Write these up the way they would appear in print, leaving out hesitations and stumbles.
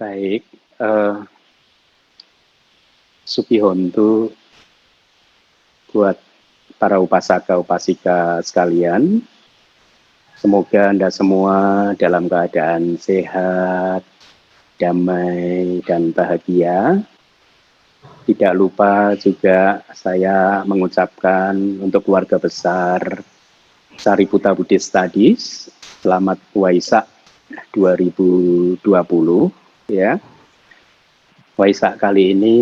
Baik, eh, Supihontu buat para upasaka upasika sekalian. Semoga Anda semua dalam keadaan sehat, damai, dan bahagia. Tidak lupa juga saya mengucapkan untuk keluarga besar Sariputta Buddhist Studies, selamat Waisak 2020 ya. Waisak kali ini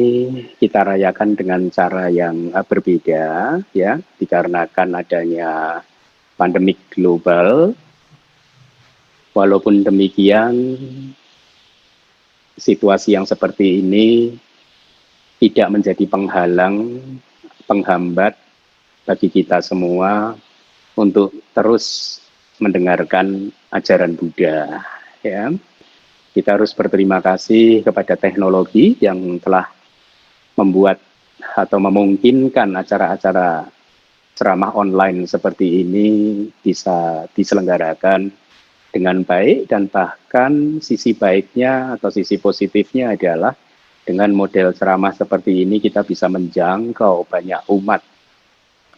kita rayakan dengan cara yang berbeda ya, dikarenakan adanya pandemik global. Walaupun demikian, situasi yang seperti ini tidak menjadi penghalang, penghambat bagi kita semua untuk terus mendengarkan ajaran Buddha ya. Kita harus berterima kasih kepada teknologi yang telah membuat atau memungkinkan acara-acara ceramah online seperti ini bisa diselenggarakan dengan baik, dan bahkan sisi baiknya atau sisi positifnya adalah dengan model ceramah seperti ini kita bisa menjangkau banyak umat,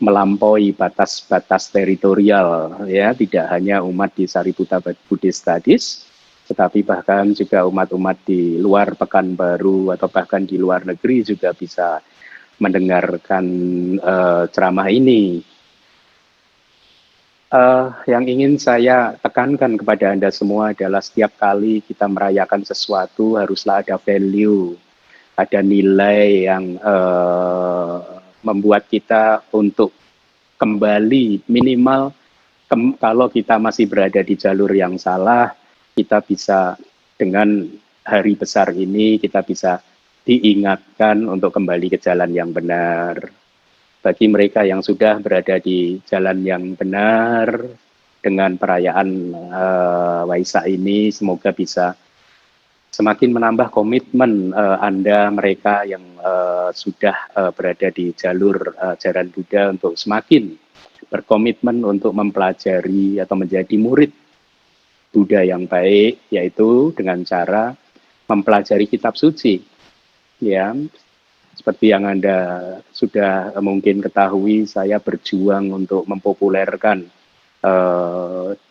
melampaui batas-batas teritorial ya, tidak hanya umat di Sariputta Buddhist Studies, tetapi bahkan juga umat-umat di luar Pekanbaru atau bahkan di luar negeri juga bisa mendengarkan ceramah ini. Yang ingin saya tekankan kepada Anda semua adalah setiap kali kita merayakan sesuatu haruslah ada value, ada nilai yang membuat kita untuk kembali minimal kalau kita masih berada di jalur yang salah, kita bisa dengan hari besar ini kita bisa diingatkan untuk kembali ke jalan yang benar. Bagi mereka yang sudah berada di jalan yang benar dengan perayaan Waisak ini, semoga bisa semakin menambah komitmen Anda, mereka yang sudah berada di jalur ajaran Buddha, untuk semakin berkomitmen untuk mempelajari atau menjadi murid Buddha yang baik, yaitu dengan cara mempelajari kitab suci. Ya, seperti yang Anda sudah mungkin ketahui, saya berjuang untuk mempopulerkan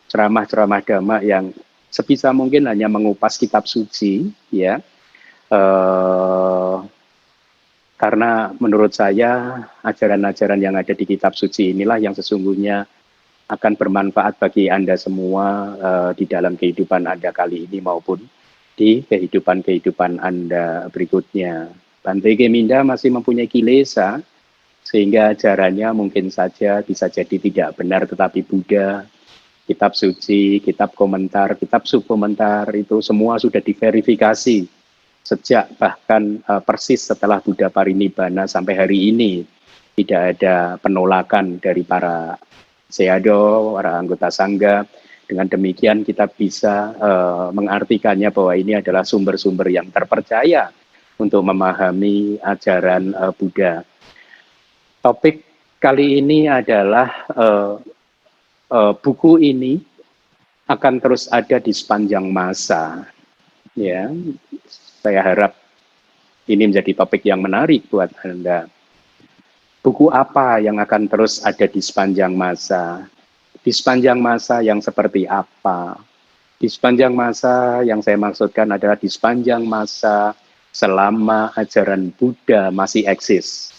ceramah-ceramah Dhamma yang sebisa mungkin hanya mengupas kitab suci, ya. Karena menurut saya ajaran-ajaran yang ada di kitab suci inilah yang sesungguhnya akan bermanfaat bagi Anda semua di dalam kehidupan Anda kali ini maupun di kehidupan-kehidupan Anda berikutnya. Bante Keminda masih mempunyai kilesa, sehingga ajarannya mungkin saja bisa jadi tidak benar, tetapi Buddha, kitab suci, kitab komentar, kitab subkomentar itu semua sudah diverifikasi sejak bahkan persis setelah Buddha Parinibbana sampai hari ini. Tidak ada penolakan dari para Sayadaw, para anggota Sangha. Dengan demikian kita bisa mengartikannya bahwa ini adalah sumber-sumber yang terpercaya untuk memahami ajaran Buddha. Topik kali ini adalah buku ini akan terus ada di sepanjang masa. Ya, saya harap ini menjadi topik yang menarik buat Anda. Buku apa yang akan terus ada di sepanjang masa? Di sepanjang masa yang seperti apa? Di sepanjang masa yang saya maksudkan adalah di sepanjang masa selama ajaran Buddha masih eksis.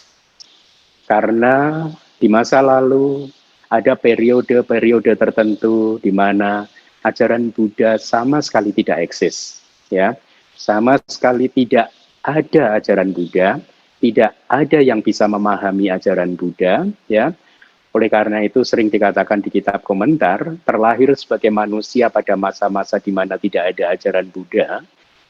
Karena di masa lalu ada periode-periode tertentu di mana ajaran Buddha sama sekali tidak eksis, ya. Sama sekali tidak ada ajaran Buddha, tidak ada yang bisa memahami ajaran Buddha, ya. Oleh karena itu sering dikatakan di kitab komentar, terlahir sebagai manusia pada masa-masa di mana tidak ada ajaran Buddha,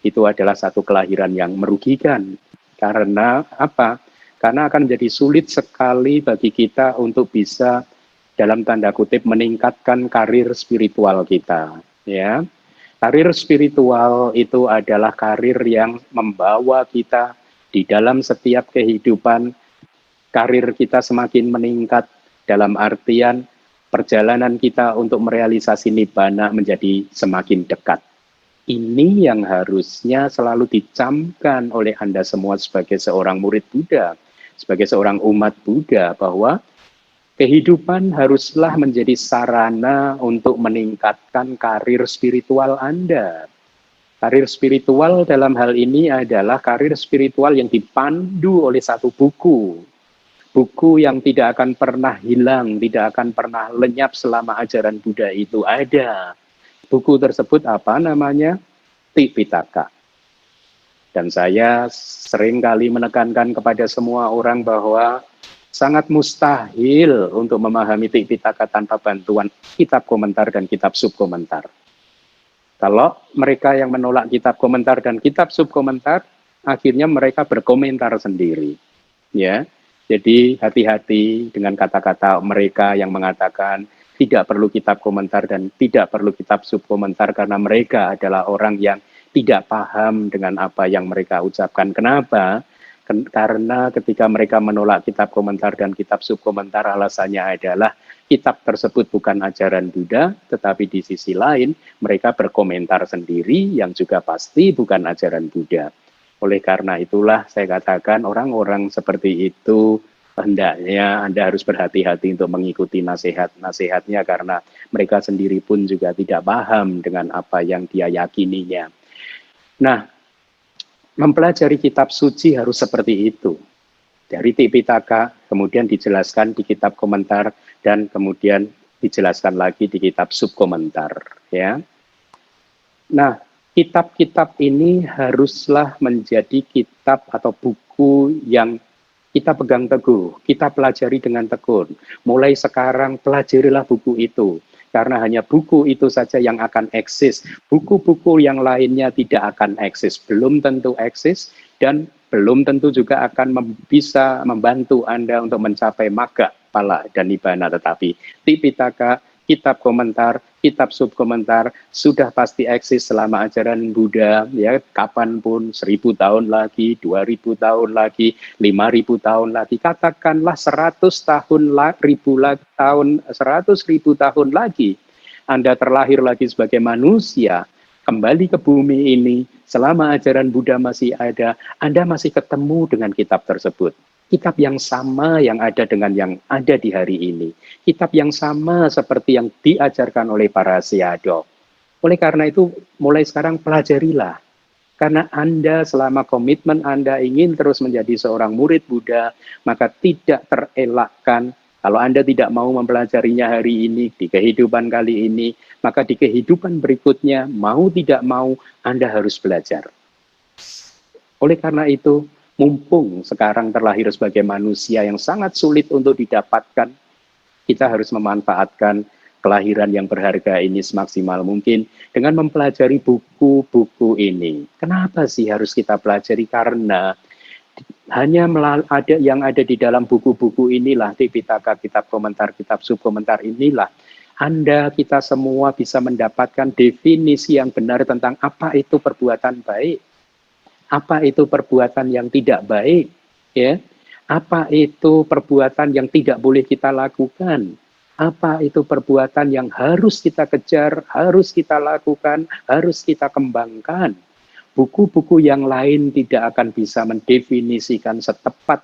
itu adalah satu kelahiran yang merugikan. Karena apa? Karena akan menjadi sulit sekali bagi kita untuk bisa dalam tanda kutip meningkatkan karir spiritual kita, ya. Karir spiritual itu adalah karir yang membawa kita di dalam setiap kehidupan. Karir kita semakin meningkat dalam artian perjalanan kita untuk merealisasi nibbana menjadi semakin dekat. Ini yang harusnya selalu dicamkan oleh Anda semua sebagai seorang murid Buddha, sebagai seorang umat Buddha, bahwa kehidupan haruslah menjadi sarana untuk meningkatkan karir spiritual Anda. Karir spiritual dalam hal ini adalah karir spiritual yang dipandu oleh satu buku. Buku yang tidak akan pernah hilang, tidak akan pernah lenyap selama ajaran Buddha itu ada. Buku tersebut apa namanya? Tipitaka. Dan saya sering kali menekankan kepada semua orang bahwa sangat mustahil untuk memahami Tipitaka tanpa bantuan kitab komentar dan kitab subkomentar. Kalau mereka yang menolak kitab komentar dan kitab subkomentar, akhirnya mereka berkomentar sendiri. Ya, jadi hati-hati dengan kata-kata mereka yang mengatakan tidak perlu kitab komentar dan tidak perlu kitab subkomentar karena mereka adalah orang yang tidak paham dengan apa yang mereka ucapkan. Kenapa? Karena ketika mereka menolak kitab komentar dan kitab subkomentar, alasannya adalah kitab tersebut bukan ajaran Buddha, tetapi di sisi lain mereka berkomentar sendiri yang juga pasti bukan ajaran Buddha. Oleh karena itulah saya katakan orang-orang seperti itu hendaknya Anda harus berhati-hati untuk mengikuti nasihat-nasihatnya karena mereka sendiri pun juga tidak paham dengan apa yang dia yakininya. Nah, mempelajari kitab suci harus seperti itu. Dari Tipitaka, kemudian dijelaskan di kitab komentar, dan kemudian dijelaskan lagi di kitab subkomentar. Ya. Nah, kitab-kitab ini haruslah menjadi kitab atau buku yang kita pegang teguh, kita pelajari dengan tekun. Mulai sekarang pelajarilah buku itu. Karena hanya buku itu saja yang akan eksis. Buku-buku yang lainnya tidak akan eksis. Belum tentu eksis dan belum tentu juga akan bisa membantu Anda untuk mencapai magga, pala, dan nibbana. Tetapi Tipitaka, kitab komentar, kitab subkomentar sudah pasti eksis selama ajaran Buddha, ya, kapanpun, 1000 tahun lagi, 2000 tahun lagi, 5000 tahun lagi, katakanlah 100 tahun, 100.000 tahun lagi, Anda terlahir lagi sebagai manusia, kembali ke bumi ini, selama ajaran Buddha masih ada, Anda masih ketemu dengan kitab tersebut. Kitab yang sama yang ada dengan yang ada di hari ini. Kitab yang sama seperti yang diajarkan oleh para Sayadaw. Oleh karena itu, mulai sekarang pelajarilah. Karena Anda selama komitmen Anda ingin terus menjadi seorang murid Buddha, maka tidak terelakkan kalau Anda tidak mau mempelajarinya hari ini, di kehidupan kali ini, maka di kehidupan berikutnya, mau tidak mau, Anda harus belajar. Oleh karena itu, mumpung sekarang terlahir sebagai manusia yang sangat sulit untuk didapatkan, kita harus memanfaatkan kelahiran yang berharga ini semaksimal mungkin dengan mempelajari buku-buku ini. Kenapa sih harus kita pelajari? Karena hanya ada yang ada di dalam buku-buku inilah, Tipitaka, kitab komentar, kitab subkomentar inilah, Anda, kita semua bisa mendapatkan definisi yang benar tentang apa itu perbuatan baik. Apa itu perbuatan yang tidak baik, ya? Apa itu perbuatan yang tidak boleh kita lakukan? Apa itu perbuatan yang harus kita kejar, harus kita lakukan, harus kita kembangkan? Buku-buku yang lain tidak akan bisa mendefinisikan setepat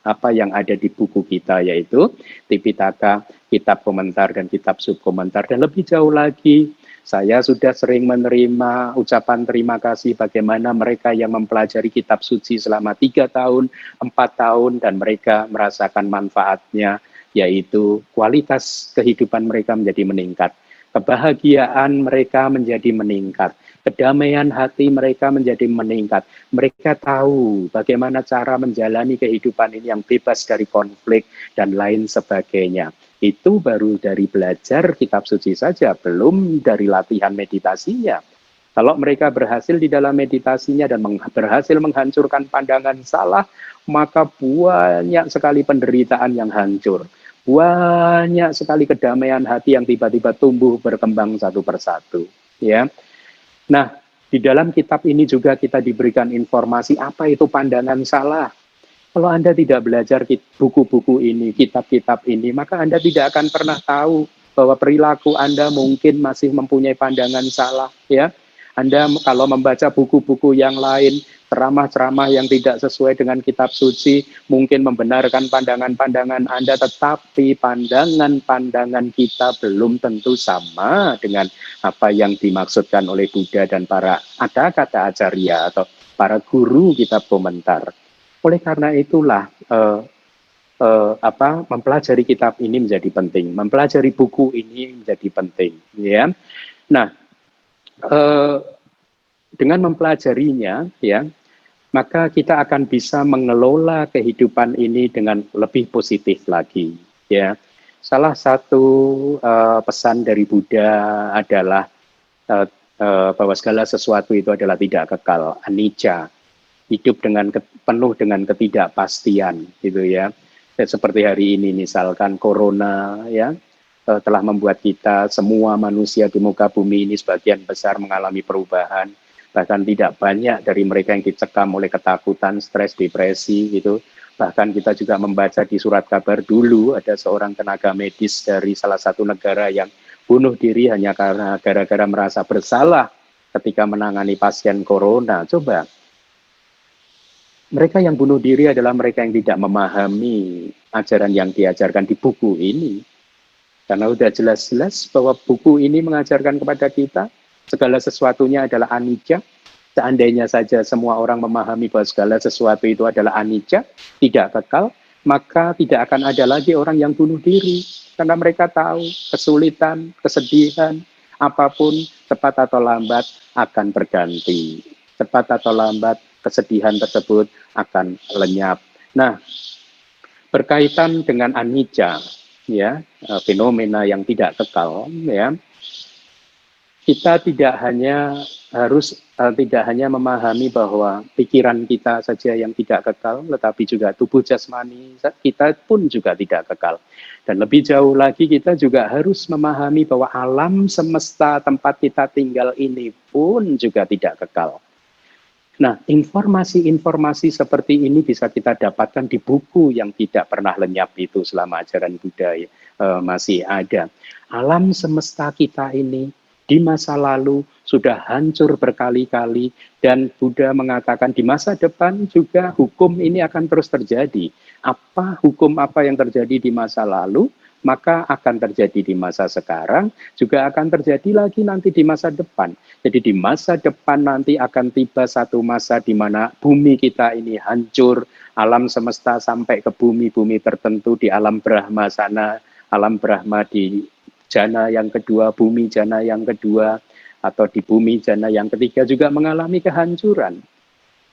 apa yang ada di buku kita, yaitu Tipitaka, kitab komentar dan kitab subkomentar. Dan lebih jauh lagi, saya sudah sering menerima ucapan terima kasih bagaimana mereka yang mempelajari kitab suci selama 3 tahun, 4 tahun, dan mereka merasakan manfaatnya, yaitu kualitas kehidupan mereka menjadi meningkat. Kebahagiaan mereka menjadi meningkat. Kedamaian hati mereka menjadi meningkat. Mereka tahu bagaimana cara menjalani kehidupan ini yang bebas dari konflik dan lain sebagainya. Itu baru dari belajar kitab suci saja, belum dari latihan meditasinya. Kalau mereka berhasil di dalam meditasinya dan berhasil menghancurkan pandangan salah, maka banyak sekali penderitaan yang hancur. Banyak sekali kedamaian hati yang tiba-tiba tumbuh berkembang satu persatu. Ya. Nah, di dalam kitab ini juga kita diberikan informasi apa itu pandangan salah. Kalau Anda tidak belajar buku-buku ini, kitab-kitab ini, maka Anda tidak akan pernah tahu bahwa perilaku Anda mungkin masih mempunyai pandangan salah, ya. Anda kalau membaca buku-buku yang lain, ceramah-ceramah yang tidak sesuai dengan kitab suci, mungkin membenarkan pandangan-pandangan Anda, tetapi pandangan-pandangan kita belum tentu sama dengan apa yang dimaksudkan oleh Buddha dan para ada kata acarya atau para guru kitab komentar. Oleh karena itulah mempelajari kitab ini menjadi penting, mempelajari buku ini menjadi penting, ya. Nah, dengan mempelajarinya, ya, maka kita akan bisa mengelola kehidupan ini dengan lebih positif lagi, ya. Salah satu pesan dari Buddha adalah bahwa segala sesuatu itu adalah tidak kekal, anicca, hidup dengan penuh dengan ketidakpastian, gitu ya. Seperti hari ini misalkan corona, ya, telah membuat kita semua manusia di muka bumi ini sebagian besar mengalami perubahan. Bahkan tidak banyak dari mereka yang dicekam oleh ketakutan, stres, depresi gitu. Bahkan kita juga membaca di surat kabar dulu ada seorang tenaga medis dari salah satu negara yang bunuh diri hanya karena gara-gara merasa bersalah ketika menangani pasien corona. Coba, mereka yang bunuh diri adalah mereka yang tidak memahami ajaran yang diajarkan di buku ini. Karena sudah jelas-jelas bahwa buku ini mengajarkan kepada kita segala sesuatunya adalah anicca. Seandainya saja semua orang memahami bahwa segala sesuatu itu adalah anicca, tidak kekal, maka tidak akan ada lagi orang yang bunuh diri. Karena mereka tahu kesulitan, kesedihan, apapun cepat atau lambat akan berganti. Cepat atau lambat kesedihan tersebut akan lenyap. Nah, berkaitan dengan anicca, ya, fenomena yang tidak kekal, ya, kita tidak hanya memahami bahwa pikiran kita saja yang tidak kekal, tetapi juga tubuh jasmani kita pun juga tidak kekal. Dan lebih jauh lagi kita juga harus memahami bahwa alam semesta tempat kita tinggal ini pun juga tidak kekal. Nah, informasi-informasi seperti ini bisa kita dapatkan di buku yang tidak pernah lenyap itu selama ajaran Buddha masih ada. Alam semesta kita ini di masa lalu sudah hancur berkali-kali dan Buddha mengatakan di masa depan juga hukum ini akan terus terjadi. Hukum apa yang terjadi di masa lalu, maka akan terjadi di masa sekarang, juga akan terjadi lagi nanti di masa depan. Jadi di masa depan nanti akan tiba satu masa di mana bumi kita ini hancur, alam semesta sampai ke bumi-bumi tertentu di alam Brahma sana, alam Brahma di jana yang kedua, bumi jana yang kedua, atau di bumi jana yang ketiga juga mengalami kehancuran.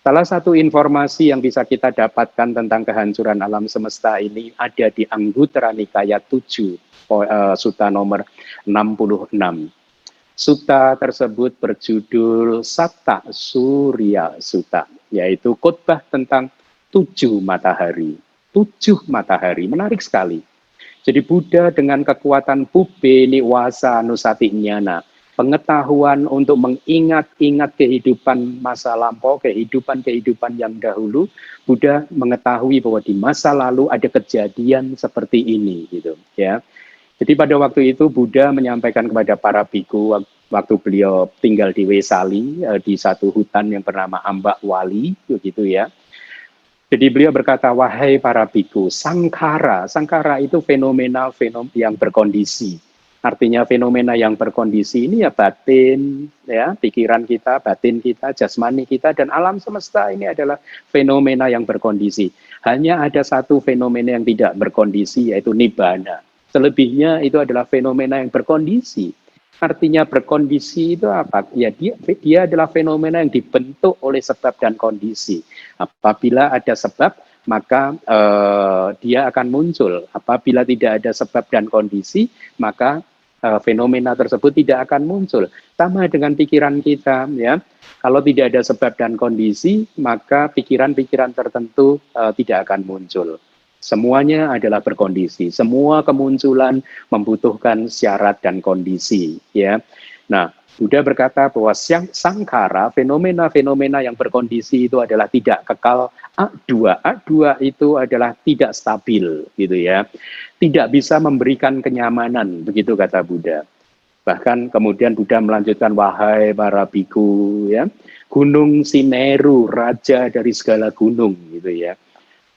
Salah satu informasi yang bisa kita dapatkan tentang kehancuran alam semesta ini ada di Anguttara Nikaya 7, sutta nomor 66. Sutta tersebut berjudul Satta Surya Sutta, yaitu khotbah tentang 7 matahari. 7 matahari, menarik sekali. Jadi Buddha dengan kekuatan Pubbe Niwasa Nusati Jnana, pengetahuan untuk mengingat-ingat kehidupan masa lampau, kehidupan yang dahulu, Buddha mengetahui bahwa di masa lalu ada kejadian seperti ini, gitu ya. Jadi pada waktu itu Buddha menyampaikan kepada para biku waktu beliau tinggal di Wesali di satu hutan yang bernama Ambak Wali, begitu ya. Jadi beliau berkata, wahai para biku, sangkara itu fenomena yang berkondisi. Artinya fenomena yang berkondisi ini ya batin, ya pikiran kita, batin kita, jasmani kita, dan alam semesta ini adalah fenomena yang berkondisi. Hanya ada satu fenomena yang tidak berkondisi, yaitu nibbana. Selebihnya itu adalah fenomena yang berkondisi. Artinya berkondisi itu apa? Ya dia adalah fenomena yang dibentuk oleh sebab dan kondisi. Apabila ada sebab, maka dia akan muncul. Apabila tidak ada sebab dan kondisi, maka fenomena tersebut tidak akan muncul. Sama dengan pikiran kita, ya. Kalau tidak ada sebab dan kondisi, maka pikiran-pikiran tertentu tidak akan muncul. Semuanya adalah berkondisi. Semua kemunculan membutuhkan syarat dan kondisi, ya. Nah, Buddha berkata bahwa sangkara, fenomena-fenomena yang berkondisi itu adalah tidak kekal. A2 itu adalah tidak stabil, gitu ya. Tidak bisa memberikan kenyamanan, begitu kata Buddha. Bahkan kemudian Buddha melanjutkan, wahai para biku, ya, Gunung Sineru, raja dari segala gunung, gitu ya.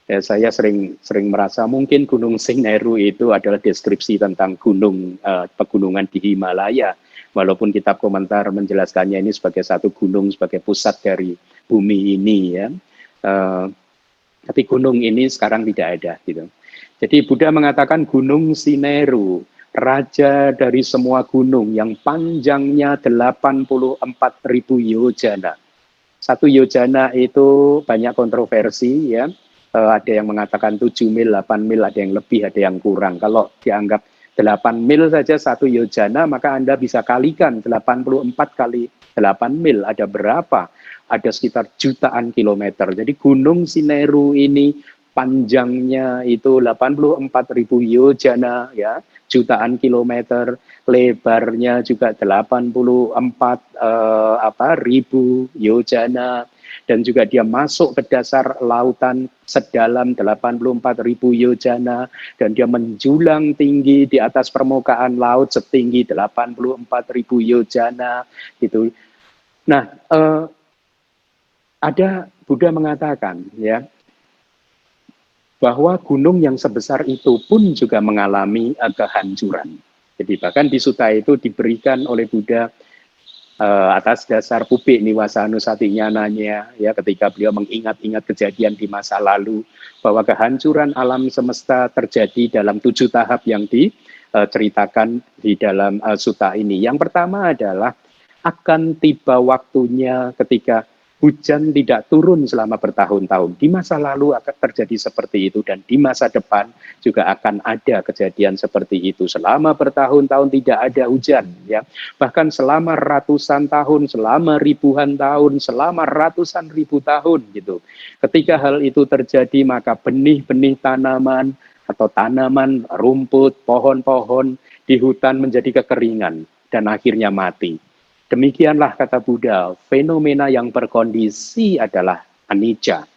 Ya, saya sering merasa mungkin Gunung Sineru itu adalah deskripsi tentang pegunungan di Himalaya. Walaupun kitab komentar menjelaskannya ini sebagai satu gunung, sebagai pusat dari bumi ini, ya. Tapi gunung ini sekarang tidak ada, gitu. Jadi Buddha mengatakan Gunung Sineru, raja dari semua gunung yang panjangnya 84.000 yojana. Satu yojana itu banyak kontroversi, ya. Ada yang mengatakan 7 mil, 8 mil, ada yang lebih, ada yang kurang. Kalau dianggap 8 mil saja satu yojana, maka Anda bisa kalikan 84 kali 8 mil. Ada berapa? Ada sekitar jutaan kilometer. Jadi Gunung Sineru ini panjangnya itu 84.000 yojana, ya, jutaan kilometer, lebarnya juga 84.000 yojana, dan juga dia masuk ke dasar lautan sedalam 84.000 yojana, dan dia menjulang tinggi di atas permukaan laut setinggi 84.000 yojana, gitu. Nah, ada Buddha mengatakan, ya, bahwa gunung yang sebesar itu pun juga mengalami kehancuran. Jadi bahkan di sutta itu diberikan oleh Buddha atas dasar Pubik Niwasanusatiñananya, ya, ketika beliau mengingat-ingat kejadian di masa lalu, bahwa kehancuran alam semesta terjadi dalam 7 tahap yang diceritakan di dalam sutta ini. Yang pertama adalah akan tiba waktunya ketika hujan tidak turun selama bertahun-tahun. Di masa lalu akan terjadi seperti itu, dan di masa depan juga akan ada kejadian seperti itu. Selama bertahun-tahun tidak ada hujan, ya. Bahkan selama ratusan tahun, selama ribuan tahun, selama ratusan ribu tahun, gitu. Ketika hal itu terjadi, maka benih-benih tanaman atau tanaman, rumput, pohon-pohon di hutan menjadi kekeringan dan akhirnya mati. Demikianlah kata Buddha, fenomena yang berkondisi adalah anicca,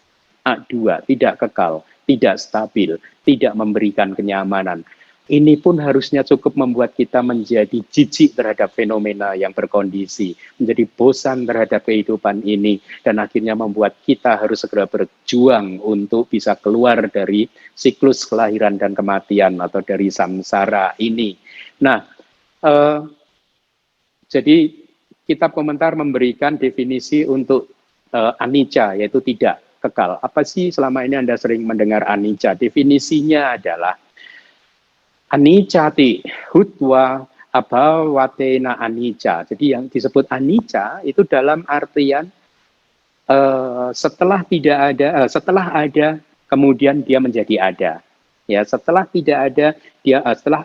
A2, tidak kekal, tidak stabil, tidak memberikan kenyamanan. Ini pun harusnya cukup membuat kita menjadi jijik terhadap fenomena yang berkondisi, menjadi bosan terhadap kehidupan ini, dan akhirnya membuat kita harus segera berjuang untuk bisa keluar dari siklus kelahiran dan kematian atau dari samsara ini. Nah, jadi kitab komentar memberikan definisi untuk anicca, yaitu tidak kekal. Apa sih selama ini Anda sering mendengar anicca? Definisinya adalah anicca ti hutwa abhawatena anicca. Jadi yang disebut anicca itu dalam artian setelah ada kemudian dia menjadi ada. Ya, setelah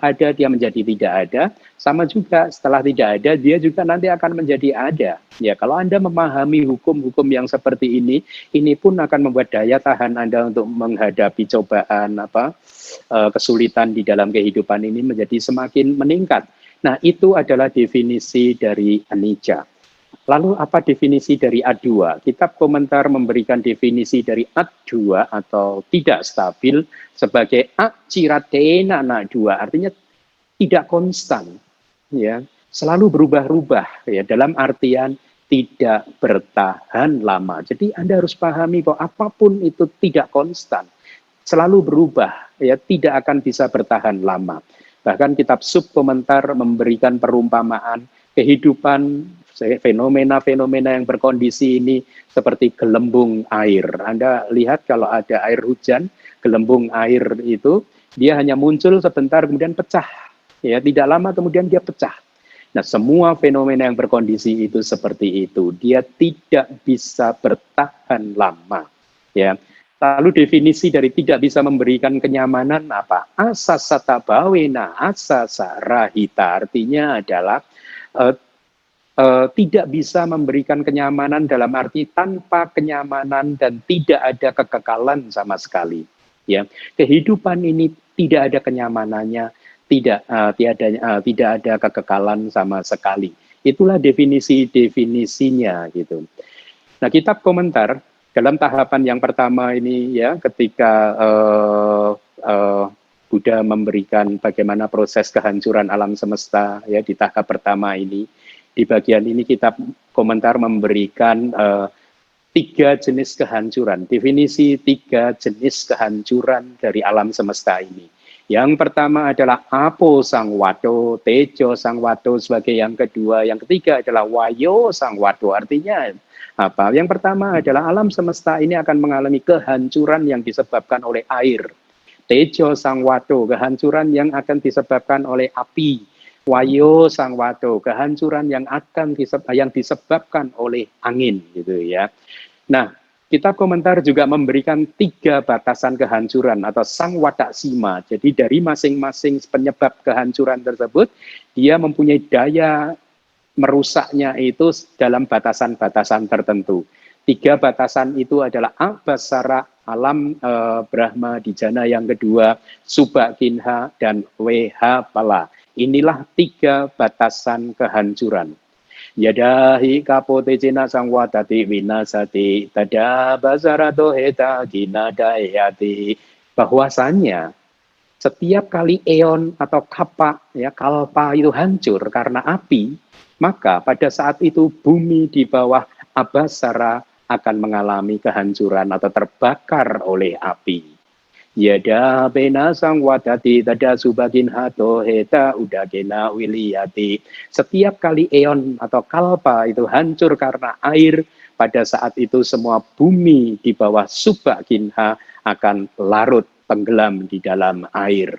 ada dia menjadi tidak ada, sama juga setelah tidak ada dia juga nanti akan menjadi ada. Ya, kalau Anda memahami hukum-hukum yang seperti ini pun akan membuat daya tahan Anda untuk menghadapi cobaan kesulitan di dalam kehidupan ini menjadi semakin meningkat. Nah, itu adalah definisi dari anicca. Lalu apa definisi dari A2? Kitab komentar memberikan definisi dari A2 atau tidak stabil sebagai aciratena na2, artinya tidak konstan, ya, selalu berubah-ubah, ya, dalam artian tidak bertahan lama. Jadi Anda harus pahami bahwa apapun itu tidak konstan, selalu berubah, ya, tidak akan bisa bertahan lama. Bahkan kitab subkomentar memberikan perumpamaan kehidupan fenomena-fenomena yang berkondisi ini seperti gelembung air. Anda lihat kalau ada air hujan, gelembung air itu dia hanya muncul sebentar kemudian pecah. Ya, tidak lama kemudian dia pecah. Nah, semua fenomena yang berkondisi itu seperti itu. Dia tidak bisa bertahan lama. Ya. Lalu definisi dari tidak bisa memberikan kenyamanan apa? Asasata bawena asasa rahita, artinya adalah tidak bisa memberikan kenyamanan dalam arti tanpa kenyamanan dan tidak ada kekekalan sama sekali. Ya, kehidupan ini tidak ada kenyamanannya, tidak ada kekekalan sama sekali. Itulah definisinya gitu. Nah, kitab komentar dalam tahapan yang pertama ini, ya, ketika Buddha memberikan bagaimana proses kehancuran alam semesta ya di tahap pertama ini. Di bagian ini kitab komentar memberikan 3 jenis kehancuran, definisi 3 jenis kehancuran dari alam semesta ini. Yang pertama adalah apo sang wado, tejo sang wado sebagai yang kedua, yang ketiga adalah wayo sang wado. Artinya apa? Yang pertama adalah alam semesta ini akan mengalami kehancuran yang disebabkan oleh air. Tejo sang wado, kehancuran yang akan disebabkan oleh api. Wayo sang wado, kehancuran yang disebabkan oleh angin, gitu ya. Nah, kitab komentar juga memberikan 3 batasan kehancuran atau sang wadak sima. Jadi dari masing-masing penyebab kehancuran tersebut, dia mempunyai daya merusaknya itu dalam batasan-batasan tertentu. 3 batasan itu adalah abasara, alam Brahma di jana yang kedua, Subhakinha, dan Wehapala. Inilah 3 batasan kehancuran. Yadahi kapote cina sang wadati winasati tada basarato heta ginadayati. Bahwasannya setiap kali eon atau kalpa itu hancur karena api, maka pada saat itu bumi di bawah abasara akan mengalami kehancuran atau terbakar oleh api. Yada bena sang wadati tada subakin hato heta udagena wiliyati. Setiap kali eon atau kalpa itu hancur karena air, pada saat itu semua bumi di bawah subakinha akan larut tenggelam di dalam air.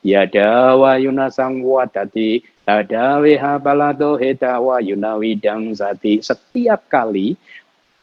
Yada wayuna sang wadati tada weha balado heta wayuna widang zati. Setiap kali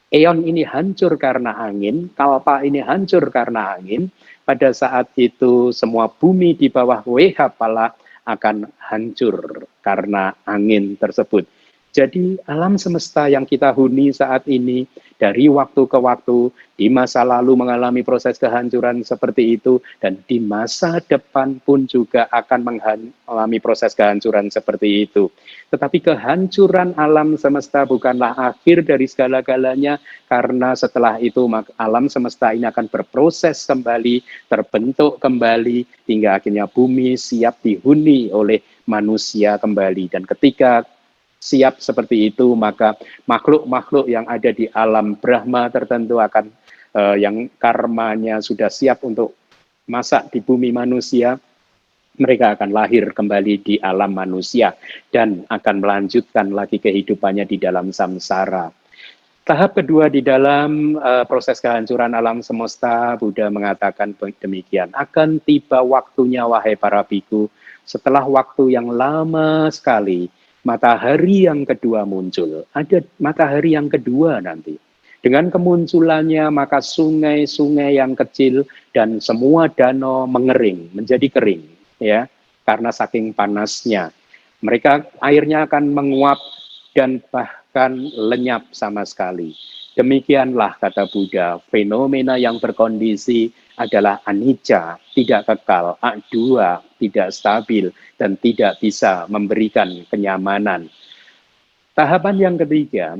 eon ini hancur karena angin, kalpa ini hancur karena angin, pada saat itu semua bumi di bawah Wehapala akan hancur karena angin tersebut. Jadi alam semesta yang kita huni saat ini dari waktu ke waktu di masa lalu mengalami proses kehancuran seperti itu, dan di masa depan pun juga akan mengalami proses kehancuran seperti itu. Tetapi kehancuran alam semesta bukanlah akhir dari segala-galanya, karena setelah itu alam semesta ini akan berproses kembali, terbentuk kembali, hingga akhirnya bumi siap dihuni oleh manusia kembali. Dan ketika siap seperti itu, maka makhluk-makhluk yang ada di alam Brahma tertentu akan yang karmanya sudah siap untuk masak di bumi manusia, mereka akan lahir kembali di alam manusia dan akan melanjutkan lagi kehidupannya di dalam samsara. Tahap kedua di dalam proses kehancuran alam semesta, Buddha mengatakan demikian. Akan tiba waktunya, wahai para biku, setelah waktu yang lama sekali, matahari yang kedua muncul. Ada matahari yang kedua nanti. Dengan kemunculannya, maka sungai-sungai yang kecil dan semua danau mengering, menjadi kering, ya, karena saking panasnya. Mereka airnya akan menguap dan bahkan lenyap sama sekali. Demikianlah, kata Buddha, fenomena yang berkondisi adalah anicca, tidak kekal, adua, tidak stabil, dan tidak bisa memberikan kenyamanan. Tahapan yang ketiga,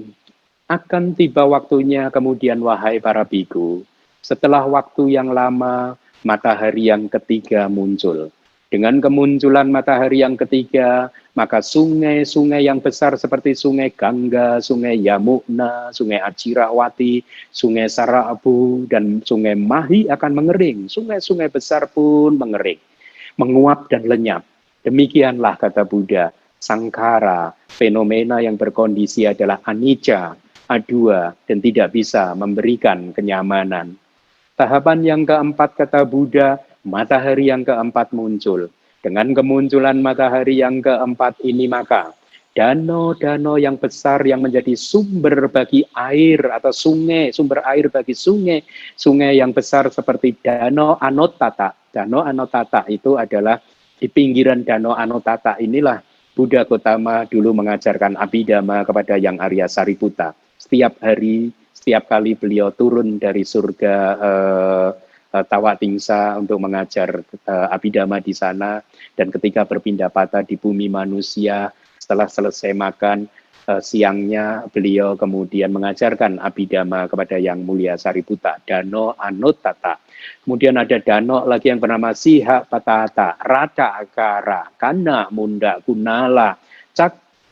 akan tiba waktunya kemudian, wahai para biku, setelah waktu yang lama, matahari yang ketiga muncul. Dengan kemunculan matahari yang ketiga, maka sungai-sungai yang besar seperti sungai Gangga, sungai Yamuna, sungai Ajirawati, sungai Sarabu, dan sungai Mahi akan mengering. Sungai-sungai besar pun mengering, menguap dan lenyap. Demikianlah, kata Buddha, sangkara, fenomena yang berkondisi adalah anicca, adua, dan tidak bisa memberikan kenyamanan. Tahapan yang keempat, kata Buddha, matahari yang keempat muncul. Dengan kemunculan matahari yang keempat ini, maka danau-danau yang besar yang menjadi sumber bagi air atau sungai, sumber air bagi sungai yang besar seperti Danau Anotata. Danau Anotata itu adalah di pinggiran Danau Anotata inilah Buddha Gautama dulu mengajarkan Abhidhamma kepada Yang Arya Sariputta. Setiap hari, setiap kali beliau turun dari surga Tawatingsa untuk mengajar Abhidhamma di sana, dan ketika berpindah patah di bumi manusia, setelah selesai makan, siangnya beliau kemudian mengajarkan Abhidhamma kepada Yang Mulia Sariputta, Dano Anuttata. Kemudian ada Dano lagi yang bernama Siha Patata, Rata Akara, Kana Munda, Kunala,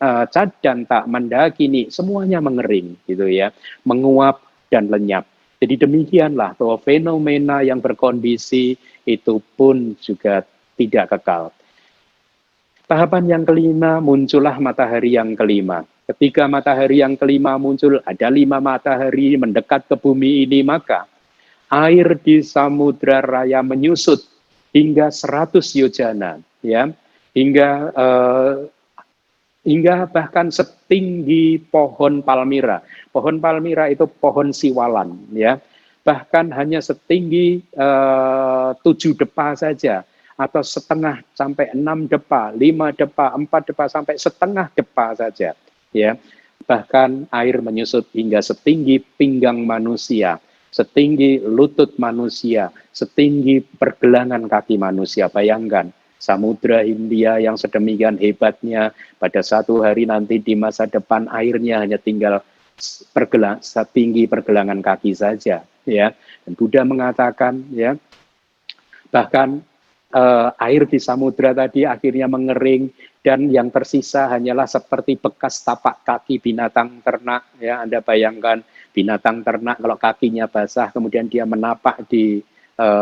Cadanta, Mandakini, semuanya mengering gitu ya, menguap dan lenyap. Jadi demikianlah bahwa fenomena yang berkondisi itu pun juga tidak kekal. Tahapan yang kelima, muncullah matahari yang kelima. Ketika matahari yang kelima muncul, ada 5 matahari mendekat ke bumi ini, maka air di Samudra Raya menyusut hingga 100 yojana, ya, hingga bahkan setinggi pohon palmira. Pohon palmira itu pohon siwalan, ya, bahkan hanya setinggi 7 depa saja, atau setengah sampai 6 depa, 5 depa, 4 depa sampai setengah depa saja, ya. Bahkan air menyusut hingga setinggi pinggang manusia, setinggi lutut manusia, setinggi pergelangan kaki manusia. Bayangkan, Samudra Hindia yang sedemikian hebatnya, pada satu hari nanti di masa depan airnya hanya tinggal setinggi pergelangan kaki saja, ya. Dan Buddha mengatakan, ya, bahkan air di samudra tadi akhirnya mengering dan yang tersisa hanyalah seperti bekas tapak kaki binatang ternak, ya. Anda bayangkan binatang ternak kalau kakinya basah kemudian dia menapak di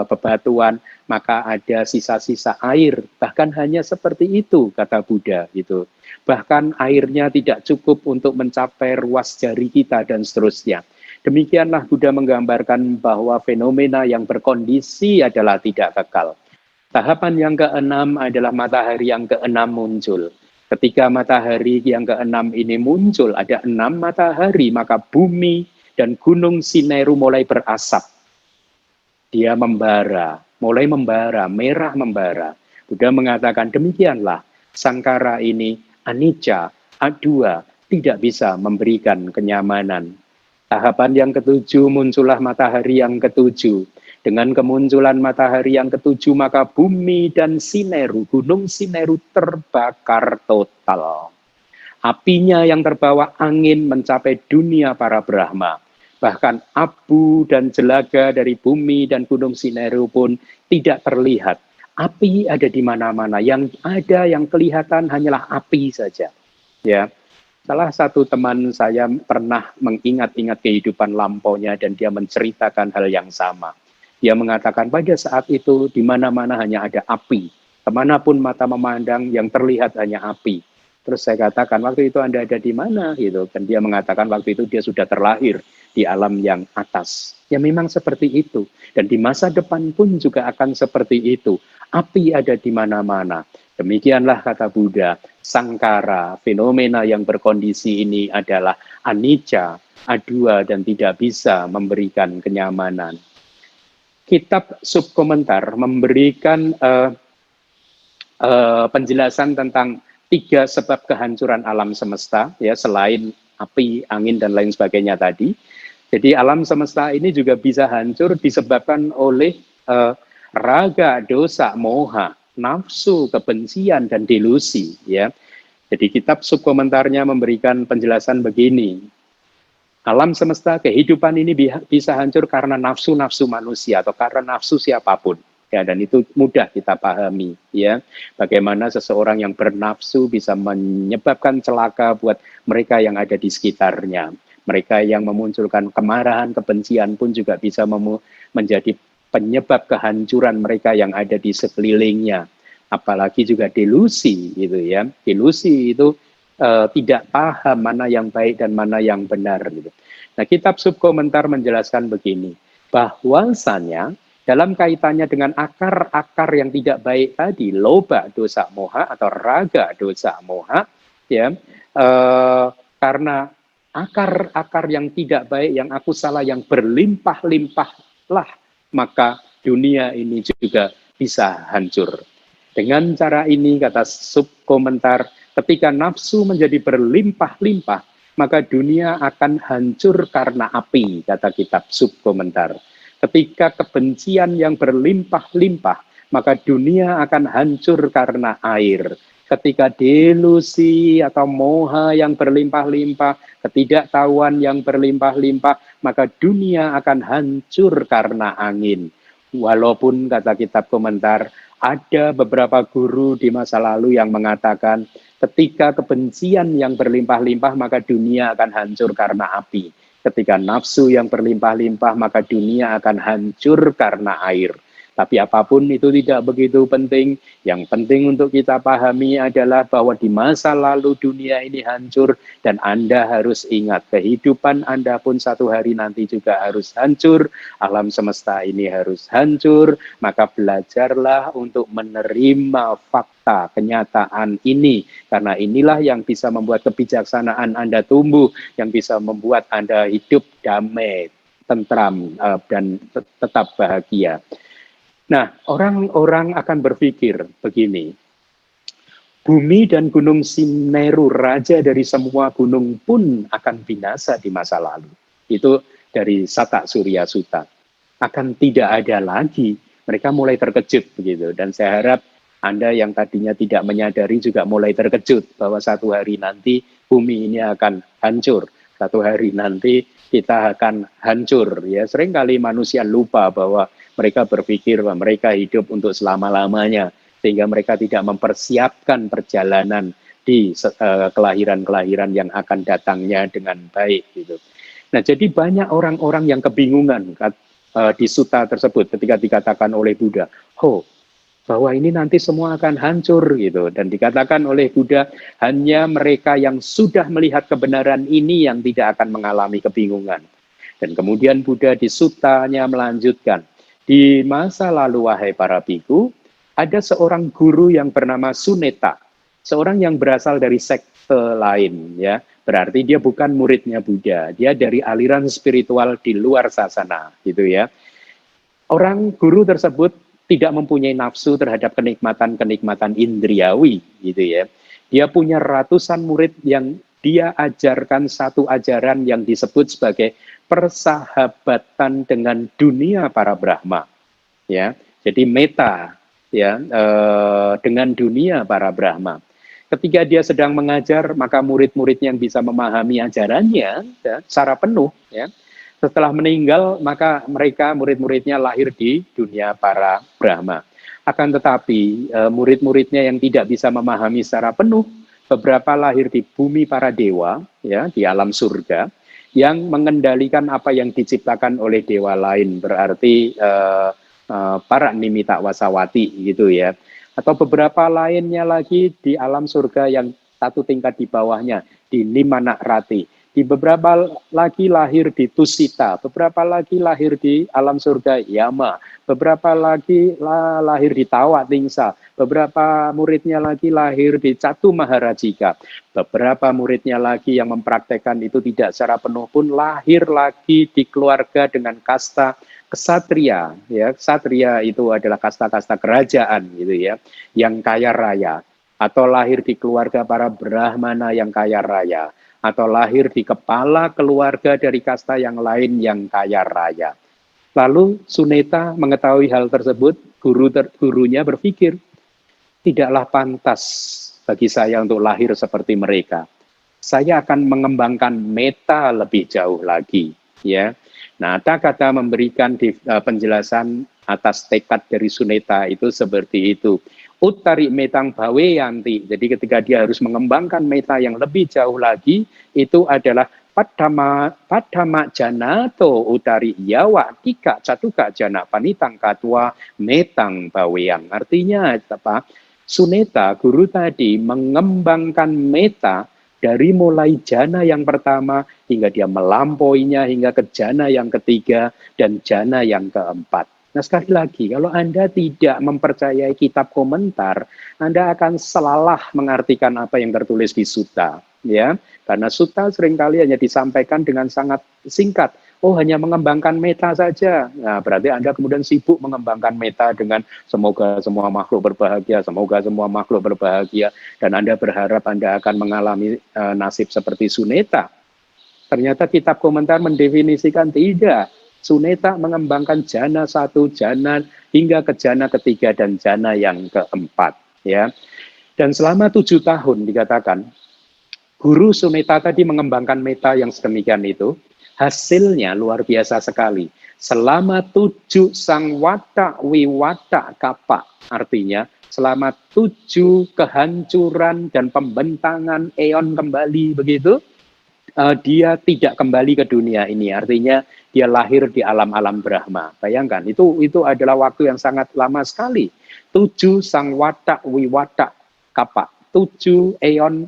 bebatuan, maka ada sisa-sisa air, bahkan hanya seperti itu kata Buddha gitu. Bahkan airnya tidak cukup untuk mencapai ruas jari kita dan seterusnya. Demikianlah Buddha menggambarkan bahwa fenomena yang berkondisi adalah tidak kekal. Tahapan yang keenam adalah matahari yang keenam muncul. Ketika matahari yang keenam ini muncul, ada 6 matahari, maka bumi dan gunung Sineru mulai berasap. Dia membara, mulai membara, merah membara. Buddha mengatakan demikianlah, sangkara ini anicca, adua, tidak bisa memberikan kenyamanan. Tahapan yang ketujuh, muncullah matahari yang ketujuh. Dengan kemunculan matahari yang ketujuh, maka bumi dan Sineru, gunung Sineru terbakar total. Apinya yang terbawa angin mencapai dunia para Brahma. Bahkan abu dan jelaga dari bumi dan gunung Sineru pun tidak terlihat. Api ada di mana-mana, yang ada yang kelihatan hanyalah api saja. Ya, salah satu teman saya pernah mengingat-ingat kehidupan lampaunya dan dia menceritakan hal yang sama. Dia mengatakan pada saat itu di mana-mana hanya ada api. Kemanapun mata memandang yang terlihat hanya api. Terus saya katakan waktu itu Anda ada di mana gitu. Dan dia mengatakan waktu itu dia sudah terlahir di alam yang atas. Ya memang seperti itu. Dan di masa depan pun juga akan seperti itu. Api ada di mana-mana. Demikianlah kata Buddha, sangkara, fenomena yang berkondisi ini adalah anicca, adua, dan tidak bisa memberikan kenyamanan. Kitab subkomentar memberikan penjelasan tentang 3 sebab kehancuran alam semesta, ya, selain api, angin, dan lain sebagainya tadi. Jadi alam semesta ini juga bisa hancur disebabkan oleh raga, dosa, moha, nafsu, kebencian, dan delusi. Ya. Jadi kitab subkomentarnya memberikan penjelasan begini. Alam semesta, kehidupan ini bisa hancur karena nafsu-nafsu manusia atau karena nafsu siapapun. Ya, dan itu mudah kita pahami. Ya, bagaimana seseorang yang bernafsu bisa menyebabkan celaka buat mereka yang ada di sekitarnya. Mereka yang memunculkan kemarahan, kebencian pun juga bisa menjadi penyebab kehancuran mereka yang ada di sekelilingnya. Apalagi juga delusi, gitu ya. Delusi itu tidak paham mana yang baik dan mana yang benar. Gitu. Nah, kitab subkomentar menjelaskan begini, bahwasanya dalam kaitannya dengan akar-akar yang tidak baik tadi, loba, dosa, moha, atau raga, dosa, moha, ya, karena akar-akar yang tidak baik, yang aku salah, yang berlimpah-limpahlah, maka dunia ini juga bisa hancur. Dengan cara ini, kata subkomentar, ketika nafsu menjadi berlimpah-limpah, maka dunia akan hancur karena api, kata kitab subkomentar. Ketika kebencian yang berlimpah-limpah, maka dunia akan hancur karena air. Ketika delusi atau moha yang berlimpah-limpah, ketidaktahuan yang berlimpah-limpah, maka dunia akan hancur karena angin. Walaupun kata kitab komentar, ada beberapa guru di masa lalu yang mengatakan ketika kebencian yang berlimpah-limpah maka dunia akan hancur karena api. Ketika nafsu yang berlimpah-limpah maka dunia akan hancur karena air. Tapi apapun itu tidak begitu penting. Yang penting untuk kita pahami adalah bahwa di masa lalu dunia ini hancur dan Anda harus ingat kehidupan Anda pun satu hari nanti juga harus hancur. Alam semesta ini harus hancur. Maka belajarlah untuk menerima fakta kenyataan ini. Karena inilah yang bisa membuat kebijaksanaan Anda tumbuh, yang bisa membuat Anda hidup damai, tentram, dan tetap bahagia. Nah, orang-orang akan berpikir begini, bumi dan gunung Simeru, raja dari semua gunung pun akan binasa di masa lalu. Itu dari Satak Surya Sutta. Akan tidak ada lagi, mereka mulai terkejut begitu. Dan saya harap Anda yang tadinya tidak menyadari juga mulai terkejut bahwa satu hari nanti bumi ini akan hancur. Satu hari nanti kita akan hancur. Ya, seringkali manusia lupa bahwa mereka berpikir bahwa mereka hidup untuk selama-lamanya, sehingga mereka tidak mempersiapkan perjalanan di kelahiran-kelahiran yang akan datangnya dengan baik. Gitu. Nah, jadi banyak orang-orang yang kebingungan di sutta tersebut ketika dikatakan oleh Buddha, bahwa ini nanti semua akan hancur gitu. Dan dikatakan oleh Buddha, hanya mereka yang sudah melihat kebenaran ini yang tidak akan mengalami kebingungan. Dan kemudian Buddha di suttanya melanjutkan, di masa lalu wahai para biku, ada seorang guru yang bernama Suneta, seorang yang berasal dari sekte lain, ya. Berarti dia bukan muridnya Buddha, dia dari aliran spiritual di luar sasana, gitu ya. Orang guru tersebut tidak mempunyai nafsu terhadap kenikmatan-kenikmatan indriawi, gitu ya. Dia punya ratusan murid yang dia ajarkan satu ajaran yang disebut sebagai persahabatan dengan dunia para Brahma, ya. Jadi meta, ya, dengan dunia para Brahma. Ketika dia sedang mengajar, maka murid-muridnya yang bisa memahami ajarannya ya, secara penuh, ya. Setelah meninggal, maka mereka murid-muridnya lahir di dunia para Brahma. Akan tetapi murid-muridnya yang tidak bisa memahami secara penuh, beberapa lahir di bumi para dewa, ya, di alam surga, yang mengendalikan apa yang diciptakan oleh dewa lain, berarti para nimita wasawati gitu ya. Atau beberapa lainnya lagi di alam surga yang satu tingkat di bawahnya, di Nimana Rati. Di beberapa lagi lahir di Tusita, beberapa lagi lahir di alam surga Yama, beberapa lagi lahir di Tawa Tingsa, beberapa muridnya lagi lahir di Catu Maharajika, beberapa muridnya lagi yang mempraktekkan itu tidak secara penuh pun lahir lagi di keluarga dengan kasta kesatria, ya. Kesatria itu adalah kasta-kasta kerajaan gitu ya, yang kaya raya, atau lahir di keluarga para Brahmana yang kaya raya, atau lahir di kepala keluarga dari kasta yang lain yang kaya raya. Lalu Suneta mengetahui hal tersebut, gurunya berpikir, tidaklah pantas bagi saya untuk lahir seperti mereka. Saya akan mengembangkan meta lebih jauh lagi, ya. Nah, kata memberikan penjelasan atas tekad dari Suneta itu seperti itu. Uttari metang baweyanti. Jadi ketika dia harus mengembangkan meta yang lebih jauh lagi, itu adalah padama janato utari yawa tika catuka jana panitang katua metang baweyang. Artinya apa? Suneta, guru tadi, mengembangkan meta dari mulai jana yang pertama hingga dia melampauinya hingga ke jana yang ketiga dan jana yang keempat. Nah, sekali lagi, kalau Anda tidak mempercayai kitab komentar, Anda akan salah mengartikan apa yang tertulis di sutta, ya. Karena sutta seringkali hanya disampaikan dengan sangat singkat. Oh, hanya mengembangkan meta saja. Nah, berarti Anda kemudian sibuk mengembangkan meta dengan semoga semua makhluk berbahagia, semoga semua makhluk berbahagia, dan Anda berharap Anda akan mengalami nasib seperti Suneta. Ternyata kitab komentar mendefinisikan tidak. Suneta mengembangkan jana satu, jana hingga ke jana ketiga dan jana yang keempat, ya. Dan selama 7 tahun dikatakan, Guru Suneta tadi mengembangkan meta yang sedemikian itu, hasilnya luar biasa sekali. Selama 7 sangwata wiwata kapa, artinya selama 7 kehancuran dan pembentangan eon kembali begitu, dia tidak kembali ke dunia ini. Artinya dia lahir di alam-alam Brahma. Bayangkan, itu adalah waktu yang sangat lama sekali. 7 sangwata wiwata kapa, 7 eon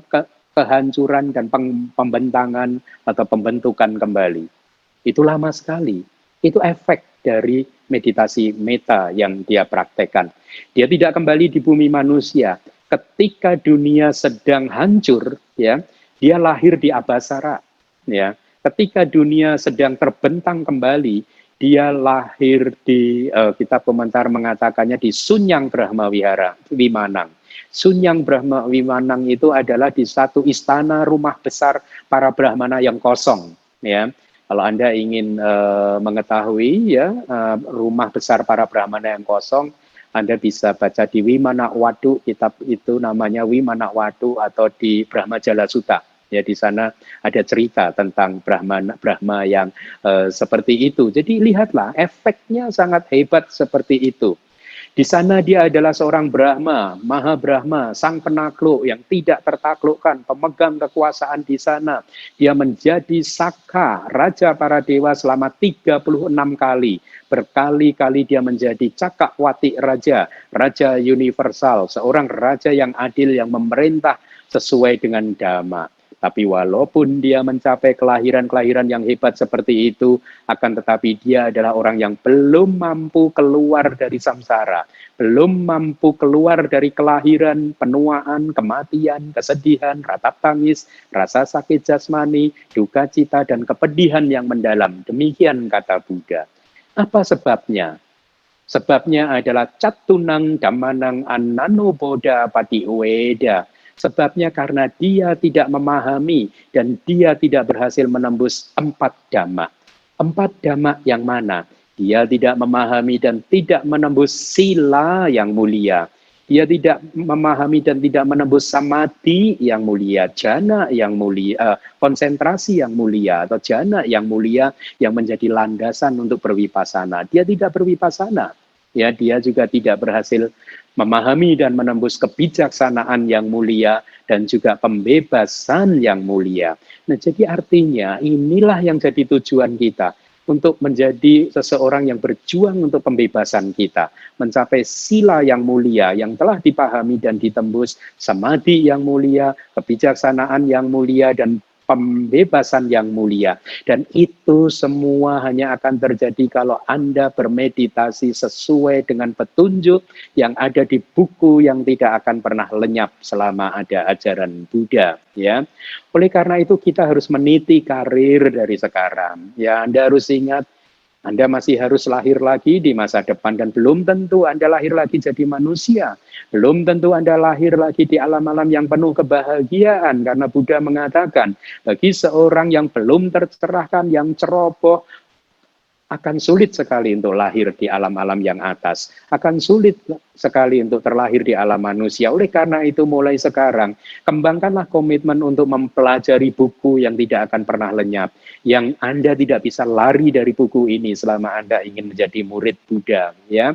kehancuran dan pembentangan atau pembentukan kembali. Itu lama sekali. Itu efek dari meditasi meta yang dia praktekkan. Dia tidak kembali di bumi manusia. Ketika dunia sedang hancur, ya, dia lahir di Abhasara. Ya. Ketika dunia sedang terbentang kembali, dia lahir di kitab komentar mengatakannya di Sunyang Brahma Wihara, Vimanang. Sunyang Brahma Vimanang itu adalah di satu istana rumah besar para Brahmana yang kosong. Ya, kalau Anda ingin mengetahui ya rumah besar para Brahmana yang kosong, Anda bisa baca di Vimana Wadu, kitab itu namanya Vimana Wadu, atau di Brahma Jala Sutta. Ya, di sana ada cerita tentang Brahma yang seperti itu. Jadi lihatlah, efeknya sangat hebat seperti itu. Di sana dia adalah seorang Brahma, Maha Brahma, sang penakluk yang tidak tertaklukkan, pemegang kekuasaan di sana. Dia menjadi Sakha, raja para dewa selama 36 kali. Berkali-kali dia menjadi Cakakwati Raja, raja universal, seorang raja yang adil yang memerintah sesuai dengan dhamma. Tapi walaupun dia mencapai kelahiran-kelahiran yang hebat seperti itu, akan tetapi dia adalah orang yang belum mampu keluar dari samsara, belum mampu keluar dari kelahiran, penuaan, kematian, kesedihan, ratap tangis, rasa sakit jasmani, duka cita, dan kepedihan yang mendalam. Demikian kata Buddha. Apa sebabnya? Sebabnya adalah catunang damanang ananoboda patiweda. Sebabnya karena dia tidak memahami dan dia tidak berhasil menembus 4 dhamma. 4 dhamma yang mana? Dia tidak memahami dan tidak menembus sila yang mulia. Dia tidak memahami dan tidak menembus samadhi yang mulia, jana yang mulia, konsentrasi yang mulia, atau jana yang mulia yang menjadi landasan untuk berwipasana. Dia tidak berwipasana. Ya, dia juga tidak berhasil memahami dan menembus kebijaksanaan yang mulia dan juga pembebasan yang mulia. Nah, jadi artinya inilah yang jadi tujuan kita, untuk menjadi seseorang yang berjuang untuk pembebasan kita, mencapai sila yang mulia yang telah dipahami dan ditembus, samadhi yang mulia, kebijaksanaan yang mulia, dan pembebasan yang mulia. Dan itu semua hanya akan terjadi kalau Anda bermeditasi sesuai dengan petunjuk yang ada di buku yang tidak akan pernah lenyap selama ada ajaran Buddha, ya. Oleh karena itu kita harus meniti karir dari sekarang. Ya, Anda harus ingat, Anda masih harus lahir lagi di masa depan, dan belum tentu Anda lahir lagi jadi manusia. Belum tentu Anda lahir lagi di alam-alam yang penuh kebahagiaan, karena Buddha mengatakan, bagi seorang yang belum tercerahkan, yang ceroboh, akan sulit sekali untuk lahir di alam-alam yang atas. Akan sulit sekali untuk terlahir di alam manusia. Oleh karena itu mulai sekarang, kembangkanlah komitmen untuk mempelajari buku yang tidak akan pernah lenyap. Yang Anda tidak bisa lari dari buku ini selama Anda ingin menjadi murid Buddha. Ya.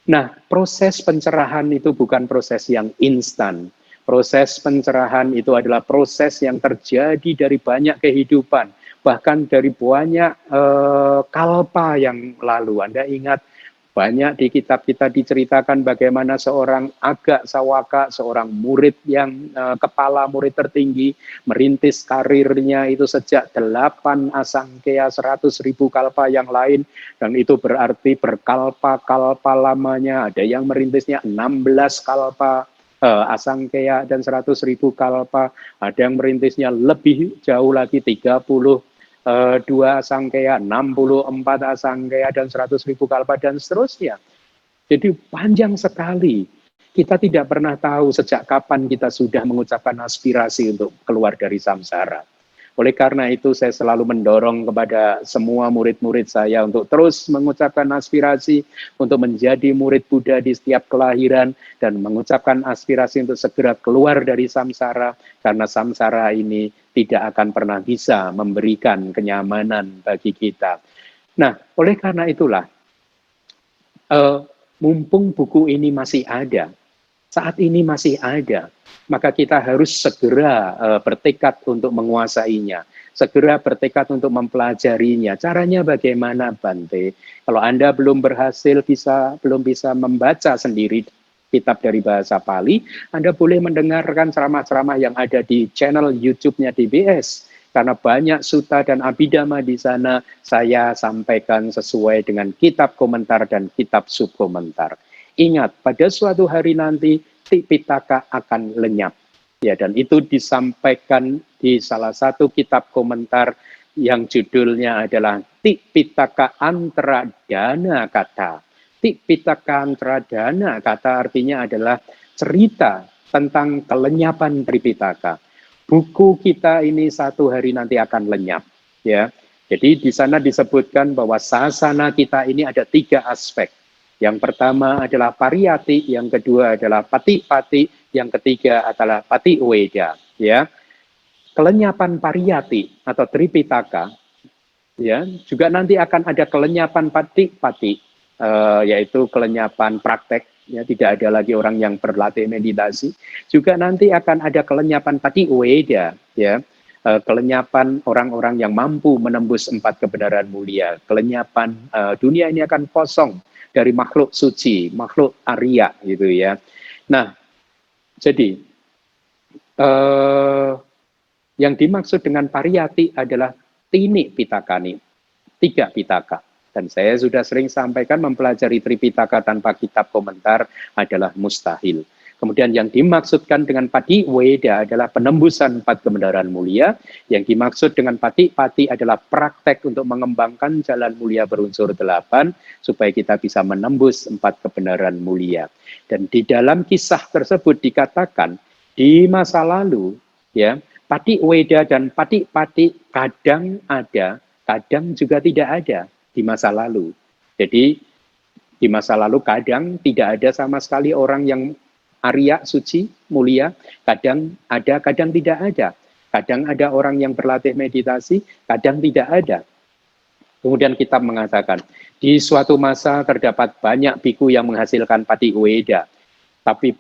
Nah, proses pencerahan itu bukan proses yang instan. Proses pencerahan itu adalah proses yang terjadi dari banyak kehidupan, bahkan dari banyak kalpa yang lalu. Anda ingat, banyak di kitab kita diceritakan bagaimana seorang Agga Sawaka, seorang murid yang kepala murid tertinggi, merintis karirnya itu sejak 8 asangkaya 100.000 kalpa yang lain, dan itu berarti berkalpa-kalpa lamanya. Ada yang merintisnya 16 kalpa asangkaya dan 100.000 kalpa, ada yang merintisnya lebih jauh lagi 32 asangkaya, 64 asangkaya, dan 100.000 kalpa, dan seterusnya. Jadi panjang sekali. Kita tidak pernah tahu sejak kapan kita sudah mengucapkan aspirasi untuk keluar dari samsara. Oleh karena itu saya selalu mendorong kepada semua murid-murid saya untuk terus mengucapkan aspirasi untuk menjadi murid Buddha di setiap kelahiran dan mengucapkan aspirasi untuk segera keluar dari samsara, karena samsara ini tidak akan pernah bisa memberikan kenyamanan bagi kita. Nah, oleh karena itulah, mumpung buku ini masih ada, saat ini masih ada, maka kita harus segera bertekad untuk menguasainya, segera bertekad untuk mempelajarinya. Caranya bagaimana, Bante? Kalau Anda belum berhasil belum bisa membaca sendiri kitab dari bahasa Pali, Anda boleh mendengarkan ceramah-ceramah yang ada di channel YouTube-nya DBS. Karena banyak sutta dan abhidhamma di sana saya sampaikan sesuai dengan kitab komentar dan kitab subkomentar. Ingat, pada suatu hari nanti Tipitaka akan lenyap. Ya, dan itu disampaikan di salah satu kitab komentar yang judulnya adalah Tipitaka Antradana Kata. Tipitaka Antradana Kata artinya adalah cerita tentang kelenyapan Tripitaka. Buku kita ini satu hari nanti akan lenyap. Ya, jadi di sana disebutkan bahwa sasana kita ini ada 3 aspek. Yang pertama adalah pariyati, yang kedua adalah pati-pati, yang ketiga adalah pati-weda. Ya, kelenyapan pariyati atau Tripitaka, ya, juga nanti akan ada kelenyapan pati-pati, yaitu kelenyapan praktek. Ya, tidak ada lagi orang yang berlatih meditasi. Juga nanti akan ada kelenyapan pati-weda, ya. Kelenyapan orang-orang yang mampu menembus 4 kebenaran mulia. Kelenyapan dunia ini akan kosong dari makhluk suci, makhluk Arya gitu ya. Nah, jadi yang dimaksud dengan pariyati adalah tini pitakani, 3 pitaka. Dan saya sudah sering sampaikan mempelajari Tripitaka tanpa kitab komentar adalah mustahil. Kemudian yang dimaksudkan dengan pati weda adalah penembusan 4 kebenaran mulia. Yang dimaksud dengan pati-pati adalah praktek untuk mengembangkan jalan mulia berunsur 8 supaya kita bisa menembus 4 kebenaran mulia. Dan di dalam kisah tersebut dikatakan di masa lalu, ya, pati weda dan pati-pati kadang ada, kadang juga tidak ada di masa lalu. Jadi di masa lalu kadang tidak ada sama sekali orang yang Arya, suci, mulia, kadang ada, kadang tidak ada. Kadang ada orang yang berlatih meditasi, kadang tidak ada. Kemudian kitab mengatakan, di suatu masa terdapat banyak biku yang menghasilkan pati weda, tapi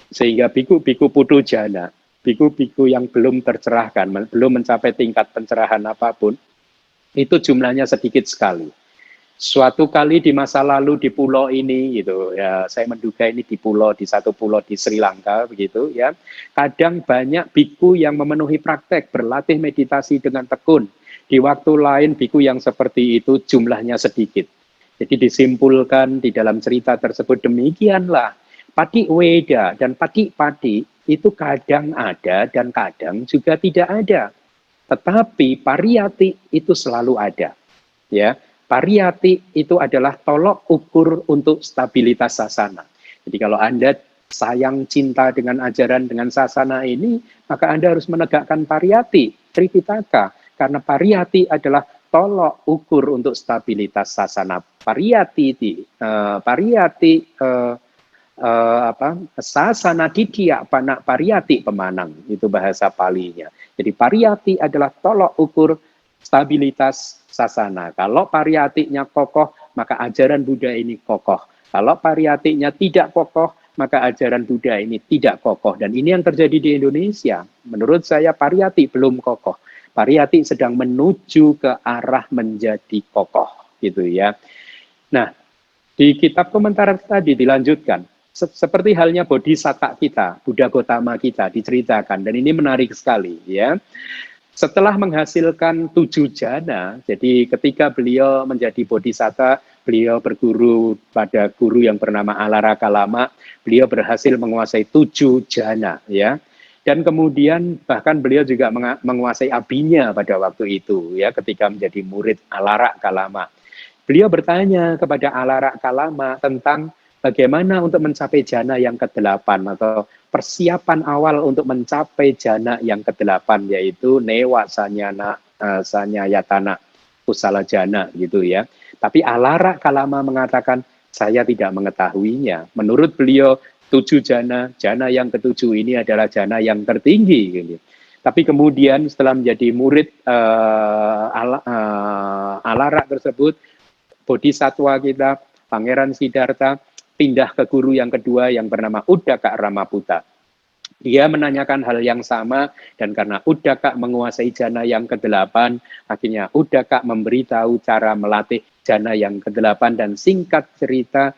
sehingga biku-biku putu jana, biku-biku yang belum tercerahkan, belum mencapai tingkat pencerahan apapun, itu jumlahnya sedikit sekali. Suatu kali di masa lalu di pulau ini gitu ya, saya menduga ini di satu pulau di Sri Lanka begitu ya, kadang banyak biku yang memenuhi praktek berlatih meditasi dengan tekun. Di waktu lain biku yang seperti itu jumlahnya sedikit. Jadi disimpulkan di dalam cerita tersebut demikianlah pati weda dan pati-pati itu kadang ada dan kadang juga tidak ada. Tetapi pariyati itu selalu ada. Ya, pariyati itu adalah tolok ukur untuk stabilitas sasana. Jadi kalau Anda sayang cinta dengan ajaran dengan sasana ini, maka Anda harus menegakkan pariyati, Tripitaka. Karena pariyati adalah tolok ukur untuk stabilitas sasana. Sasana didiya panak pariyati pemanang, itu bahasa Palinya. Jadi pariyati adalah tolok ukur stabilitas sasana. Kalau pariyatinya kokoh, maka ajaran Buddha ini kokoh. Kalau pariyatinya tidak kokoh, maka ajaran Buddha ini tidak kokoh. Dan ini yang terjadi di Indonesia. Menurut saya pariyati belum kokoh. Pariyati sedang menuju ke arah menjadi kokoh, gitu ya. Nah, di kitab komentar tadi dilanjutkan, seperti halnya bodhisatta kita, Buddha Gotama kita diceritakan, dan ini menarik sekali, ya. Setelah menghasilkan 7 jana, jadi ketika beliau menjadi bodhisatta, beliau berguru pada guru yang bernama Alaraka Lama, beliau berhasil menguasai 7 jana, ya. Dan kemudian bahkan beliau juga menguasai abinya pada waktu itu, ya, ketika menjadi murid Alaraka Lama. Beliau bertanya kepada Alaraka Lama tentang bagaimana untuk mencapai jana yang ke-8 atau persiapan awal untuk mencapai jana yang ke-8, yaitu newa sanyana sanyayatana kusala jana gitu ya. Tapi Alara Kalama mengatakan saya tidak mengetahuinya. Menurut beliau 7 jana, jana yang ke-7 ini adalah jana yang tertinggi gitu. Tapi kemudian setelah menjadi murid Alara tersebut, Bodhisatwa kita, Pangeran Siddhartha, pindah ke guru yang kedua yang bernama Uddaka Ramaputta. Dia menanyakan hal yang sama, dan karena Uddaka menguasai jana yang ke-8, akhirnya Uddaka memberitahu cara melatih jana yang ke-8, dan singkat cerita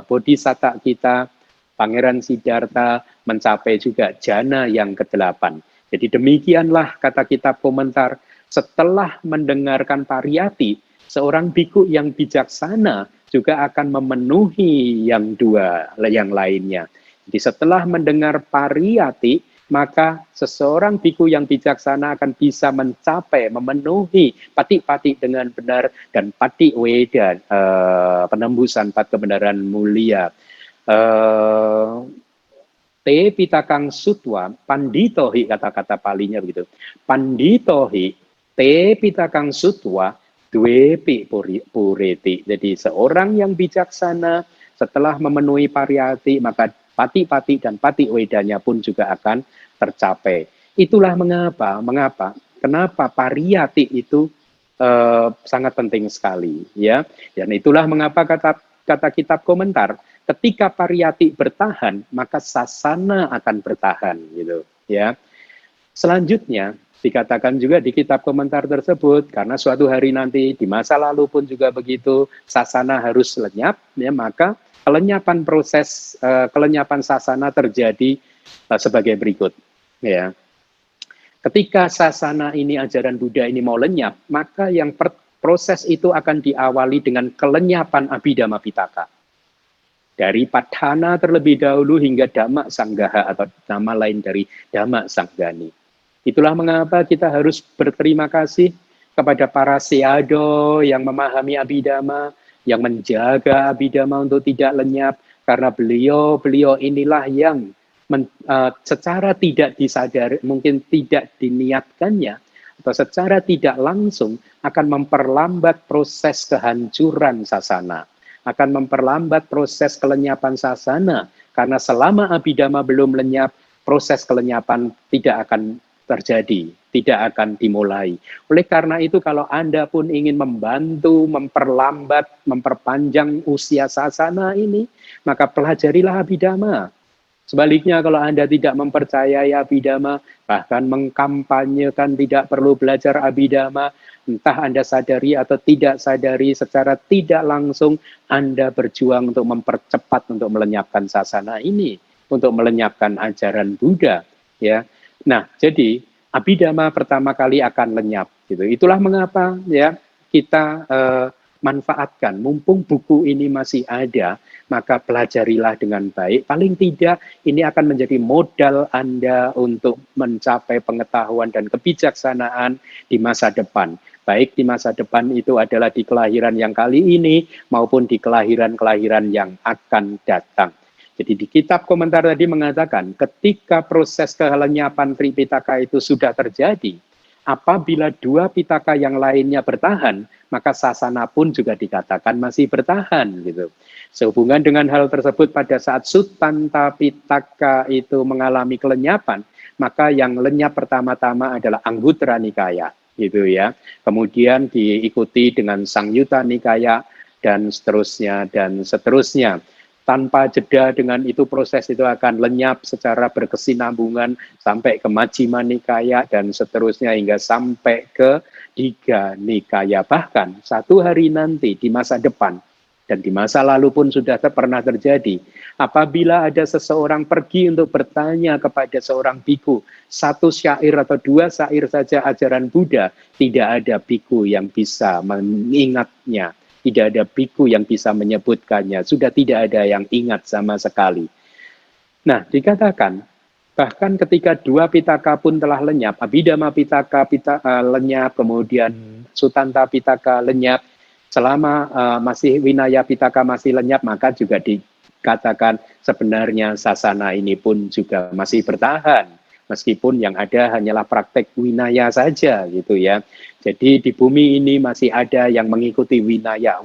Bodhisatta kita, Pangeran Siddhartha, mencapai juga jana yang ke-8. Jadi demikianlah kata kitab komentar, setelah mendengarkan pariyati, seorang biku yang bijaksana juga akan memenuhi yang dua, yang lainnya. Jadi setelah mendengar pariyati, maka seseorang biku yang bijaksana akan bisa mencapai, memenuhi pati-pati dengan benar, dan pati weda, penembusan 4 kebenaran mulia. Te pitakang sutwa, panditohi, kata-kata palinya begitu. Panditohi, te pitakang sutwa, dwepi pureti. Jadi seorang yang bijaksana setelah memenuhi pariyati, maka pati-pati dan pati wedanya pun juga akan tercapai. Itulah mengapa kenapa pariyati itu sangat penting sekali, ya. Dan itulah mengapa kata kitab komentar, ketika pariyati bertahan, maka sasana akan bertahan, gitu, ya. Selanjutnya dikatakan juga di kitab komentar tersebut, karena suatu hari nanti di masa lalu pun juga begitu, sasana harus lenyap, ya, maka kelenyapan proses kelenyapan sasana terjadi sebagai berikut, ya. Ketika sasana ini, ajaran Buddha ini mau lenyap, maka yang proses itu akan diawali dengan kelenyapan Abhidhamma Pitaka. Dari Padhana terlebih dahulu hingga Dhamma Sanggaha, atau nama lain dari Dhamma Sanggani. Itulah mengapa kita harus berterima kasih kepada para seado yang memahami Abhidhamma, yang menjaga Abhidhamma untuk tidak lenyap, karena beliau inilah yang secara tidak disadari, mungkin tidak diniatkannya, atau secara tidak langsung akan memperlambat proses kehancuran sasana, akan memperlambat proses kelenyapan sasana, karena selama Abhidhamma belum lenyap, proses kelenyapan tidak akan terjadi, tidak akan dimulai. Oleh karena itu, kalau Anda pun ingin membantu, memperlambat, memperpanjang usia sasana ini, maka pelajarilah Abhidhamma. Sebaliknya, kalau Anda tidak mempercayai Abhidhamma, bahkan mengkampanyekan tidak perlu belajar Abhidhamma, entah Anda sadari atau tidak sadari, secara tidak langsung Anda berjuang untuk mempercepat, untuk melenyapkan sasana ini, untuk melenyapkan ajaran Buddha, ya. Nah, jadi Abhidhamma pertama kali akan lenyap, gitu. Itulah mengapa, ya, kita manfaatkan, mumpung buku ini masih ada, maka pelajarilah dengan baik. Paling tidak ini akan menjadi modal Anda untuk mencapai pengetahuan dan kebijaksanaan di masa depan. Baik di masa depan itu adalah di kelahiran yang kali ini, maupun di kelahiran-kelahiran yang akan datang. Jadi di kitab komentar tadi mengatakan, ketika proses kelenyapan Tripitaka itu sudah terjadi, apabila 2 pitaka yang lainnya bertahan, maka sasana pun juga dikatakan masih bertahan, gitu. Sehubungan dengan hal tersebut, pada saat Suttanta Pitaka itu mengalami kelenyapan, maka yang lenyap pertama-tama adalah Anguttara Nikaya, gitu ya. Kemudian diikuti dengan Sangyutta Nikaya, dan seterusnya, dan seterusnya. Tanpa jeda dengan itu, proses itu akan lenyap secara berkesinambungan sampai ke Majjhima Nikaya dan seterusnya hingga sampai ke Digha Nikaya. Bahkan satu hari nanti di masa depan dan di masa lalu pun sudah pernah terjadi, apabila ada seseorang pergi untuk bertanya kepada seorang biku 1 syair atau 2 syair saja ajaran Buddha, tidak ada biku yang bisa mengingatnya. Tidak ada biku yang bisa menyebutkannya. Sudah tidak ada yang ingat sama sekali. Nah, dikatakan, bahkan ketika 2 pitaka pun telah lenyap, Abhidhamma Pitaka lenyap, kemudian Suttanta Pitaka lenyap, selama masih Vinaya Pitaka masih lenyap, maka juga katakan sebenarnya sasana ini pun juga masih bertahan. Meskipun yang ada hanyalah praktek winaya saja gitu ya. Jadi di bumi ini masih ada yang mengikuti winaya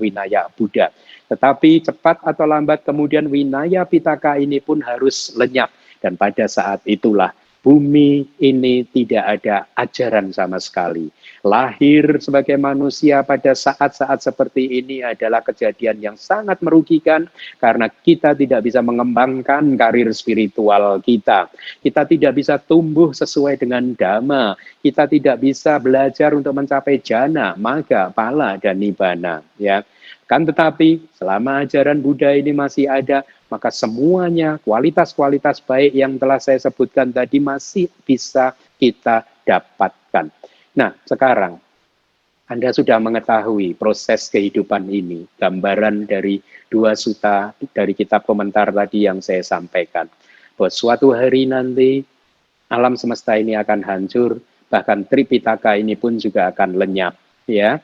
Buddha. Tetapi cepat atau lambat kemudian winaya Pitaka ini pun harus lenyap. Dan pada saat itulah bumi ini tidak ada ajaran sama sekali. Lahir sebagai manusia pada saat-saat seperti ini adalah kejadian yang sangat merugikan karena kita tidak bisa mengembangkan karir spiritual kita. Kita tidak bisa tumbuh sesuai dengan dhamma. Kita tidak bisa belajar untuk mencapai jana, magga, pala, dan nibbana. Ya. Kan tetapi selama ajaran Buddha ini masih ada, maka semuanya kualitas-kualitas baik yang telah saya sebutkan tadi masih bisa kita dapatkan. Nah, sekarang Anda sudah mengetahui proses kehidupan ini, gambaran dari dua sutta dari kitab komentar tadi yang saya sampaikan. Bahwa suatu hari nanti alam semesta ini akan hancur, bahkan Tripitaka ini pun juga akan lenyap. Ya.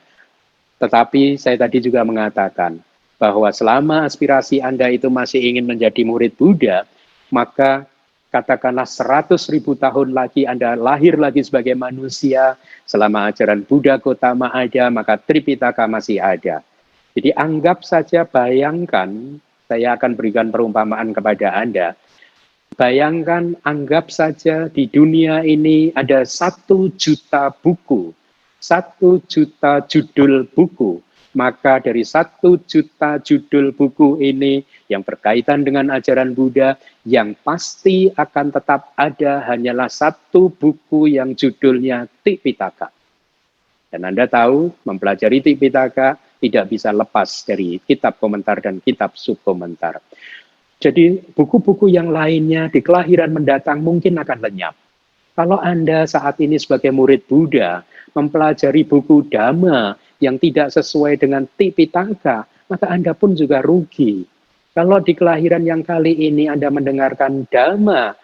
Tetapi saya tadi juga mengatakan bahwa selama aspirasi Anda itu masih ingin menjadi murid Buddha, maka katakanlah 100.000 tahun lagi Anda lahir lagi sebagai manusia, selama ajaran Buddha Gotama ada, maka Tripitaka masih ada. Jadi anggap saja, bayangkan, saya akan berikan perumpamaan kepada Anda, bayangkan, anggap saja di dunia ini ada 1 juta buku, 1 juta judul buku. Maka dari 1 juta judul buku ini yang berkaitan dengan ajaran Buddha, yang pasti akan tetap ada hanyalah 1 buku yang judulnya Tipitaka. Dan Anda tahu, mempelajari Tipitaka tidak bisa lepas dari kitab komentar dan kitab subkomentar. Jadi buku-buku yang lainnya di kelahiran mendatang mungkin akan lenyap. Kalau Anda saat ini sebagai murid Buddha mempelajari buku Dhamma yang tidak sesuai dengan Tipitaka, maka Anda pun juga rugi. Kalau di kelahiran yang kali ini Anda mendengarkan Dhamma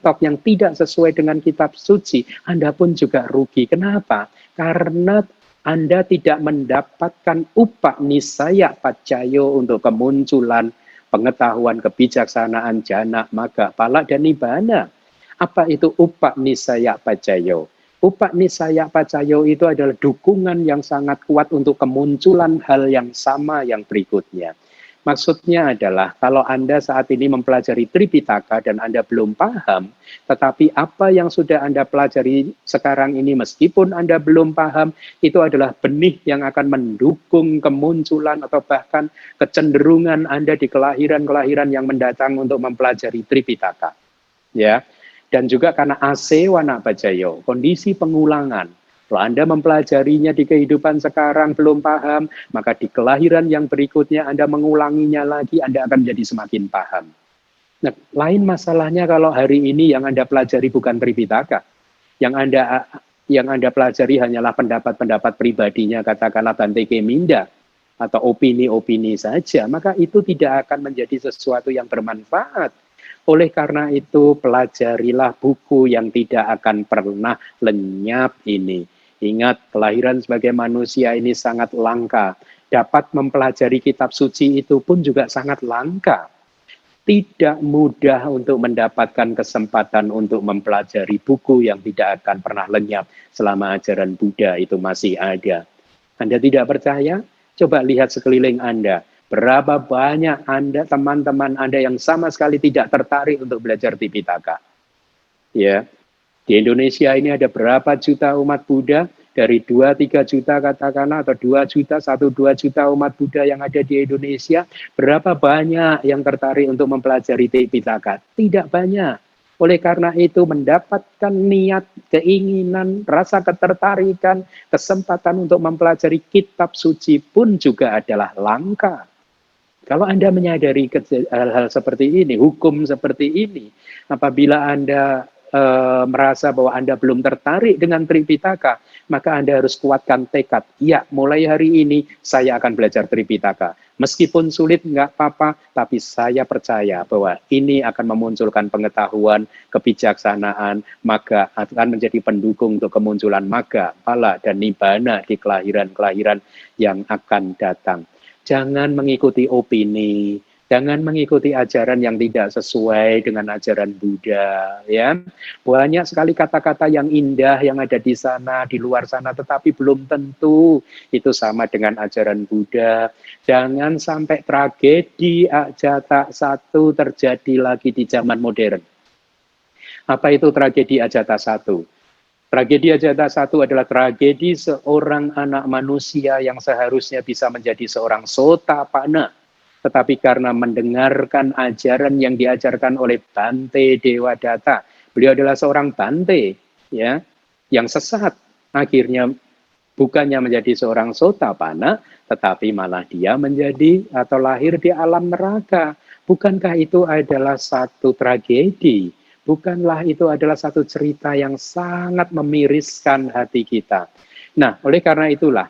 Talk yang tidak sesuai dengan kitab suci, Anda pun juga rugi. Kenapa? Karena Anda tidak mendapatkan upanisaya pacayo untuk kemunculan pengetahuan, kebijaksanaan, jana, magga, pala, dan nibbana. Apa itu upanisaya pacayo? Upanisaya pacayo itu adalah dukungan yang sangat kuat untuk kemunculan hal yang sama yang berikutnya. Maksudnya adalah kalau Anda saat ini mempelajari Tripitaka dan Anda belum paham, tetapi apa yang sudah Anda pelajari sekarang ini meskipun Anda belum paham, itu adalah benih yang akan mendukung kemunculan atau bahkan kecenderungan Anda di kelahiran-kelahiran yang mendatang untuk mempelajari Tripitaka. Ya. Dan juga karena asewana pacayo, kondisi pengulangan. Kalau Anda mempelajarinya di kehidupan sekarang belum paham, maka di kelahiran yang berikutnya Anda mengulanginya lagi, Anda akan menjadi semakin paham. Nah, lain masalahnya kalau hari ini yang Anda pelajari bukan Tripitaka. Yang Anda pelajari hanyalah pendapat-pendapat pribadinya, katakanlah Bante Keminda, atau opini-opini saja, maka itu tidak akan menjadi sesuatu yang bermanfaat. Oleh karena itu, pelajarilah buku yang tidak akan pernah lenyap ini. Ingat, kelahiran sebagai manusia ini sangat langka. Dapat mempelajari kitab suci itu pun juga sangat langka. Tidak mudah untuk mendapatkan kesempatan untuk mempelajari buku yang tidak akan pernah lenyap selama ajaran Buddha itu masih ada. Anda tidak percaya? Coba lihat sekeliling Anda. Berapa banyak Anda, teman-teman Anda yang sama sekali tidak tertarik untuk belajar Tipitaka? Ya, di Indonesia ini ada berapa juta umat Buddha? Dari 2-3 juta katakanlah, atau 2 juta, 1-2 juta umat Buddha yang ada di Indonesia, berapa banyak yang tertarik untuk mempelajari Tipitaka? Tidak banyak. Oleh karena itu, mendapatkan niat, keinginan, rasa ketertarikan, kesempatan untuk mempelajari kitab suci pun juga adalah langka. Kalau Anda menyadari hal-hal seperti ini, hukum seperti ini, apabila Anda merasa bahwa Anda belum tertarik dengan Tripitaka, maka Anda harus kuatkan tekad. Ya, mulai hari ini saya akan belajar Tripitaka. Meskipun sulit, nggak apa-apa, tapi saya percaya bahwa ini akan memunculkan pengetahuan, kebijaksanaan, maka akan menjadi pendukung untuk kemunculan magga, pala, dan nibbana di kelahiran-kelahiran yang akan datang. Jangan mengikuti opini, Jangan mengikuti ajaran yang tidak sesuai dengan ajaran Buddha, ya. Banyak sekali kata-kata yang indah yang ada di sana, di luar sana, tetapi belum tentu itu sama dengan ajaran Buddha. Jangan sampai tragedi Ajata satu terjadi lagi di zaman modern. Apa itu tragedi Ajata satu? Tragedi Ajata satu adalah tragedi seorang anak manusia yang seharusnya bisa menjadi seorang Sotapanna, tetapi karena mendengarkan ajaran yang diajarkan oleh Bante Dewadatta, beliau adalah seorang Bante, ya, yang sesat. Akhirnya bukannya menjadi seorang Sotapanna, tetapi malah dia menjadi atau lahir di alam neraka. Bukankah itu adalah satu tragedi? Bukanlah itu adalah satu cerita yang sangat memiriskan hati kita. Nah, oleh karena itulah,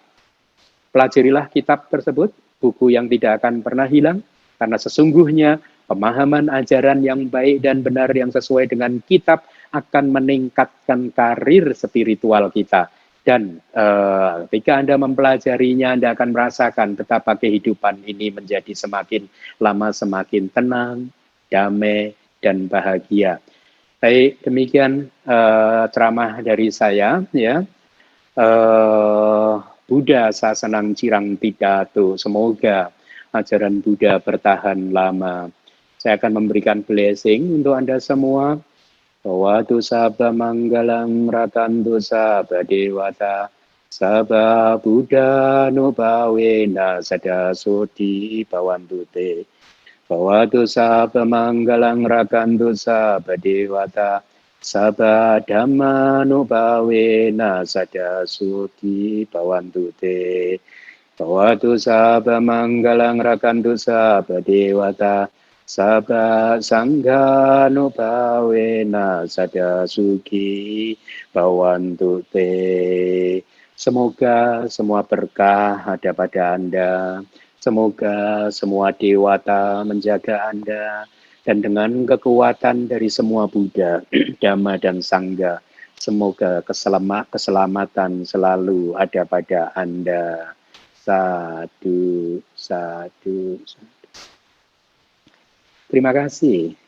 pelajarilah kitab tersebut, buku yang tidak akan pernah hilang, karena sesungguhnya pemahaman ajaran yang baik dan benar yang sesuai dengan kitab akan meningkatkan karir spiritual kita. Dan ketika Anda mempelajarinya, Anda akan merasakan betapa kehidupan ini menjadi semakin lama semakin tenang, damai, dan bahagia. Baik, demikian ceramah dari saya, ya. Buddha Sasanang Cirang Pidato. Semoga ajaran Buddha bertahan lama. Saya akan memberikan blessing untuk Anda semua. Bawatu sabda manggalang ratantu sabda dewata. Sabda Buddha nubawena sada soti bawantu te. Bawatu sabda manggalang ratantu sabda dewata. Sabda dhamma nubawena sada suti bawantu te. Bawatu sabda manggalang rakantu sabda dewata. Sabda sangha nubawena sada suki bawantu te. Semoga semua berkah ada pada Anda. Semoga semua dewata menjaga Anda. Dan dengan kekuatan dari semua Buddha, Dhamma, dan Sangha, semoga keselamatan selalu ada pada Anda. Sadu, sadu, sadu. Terima kasih.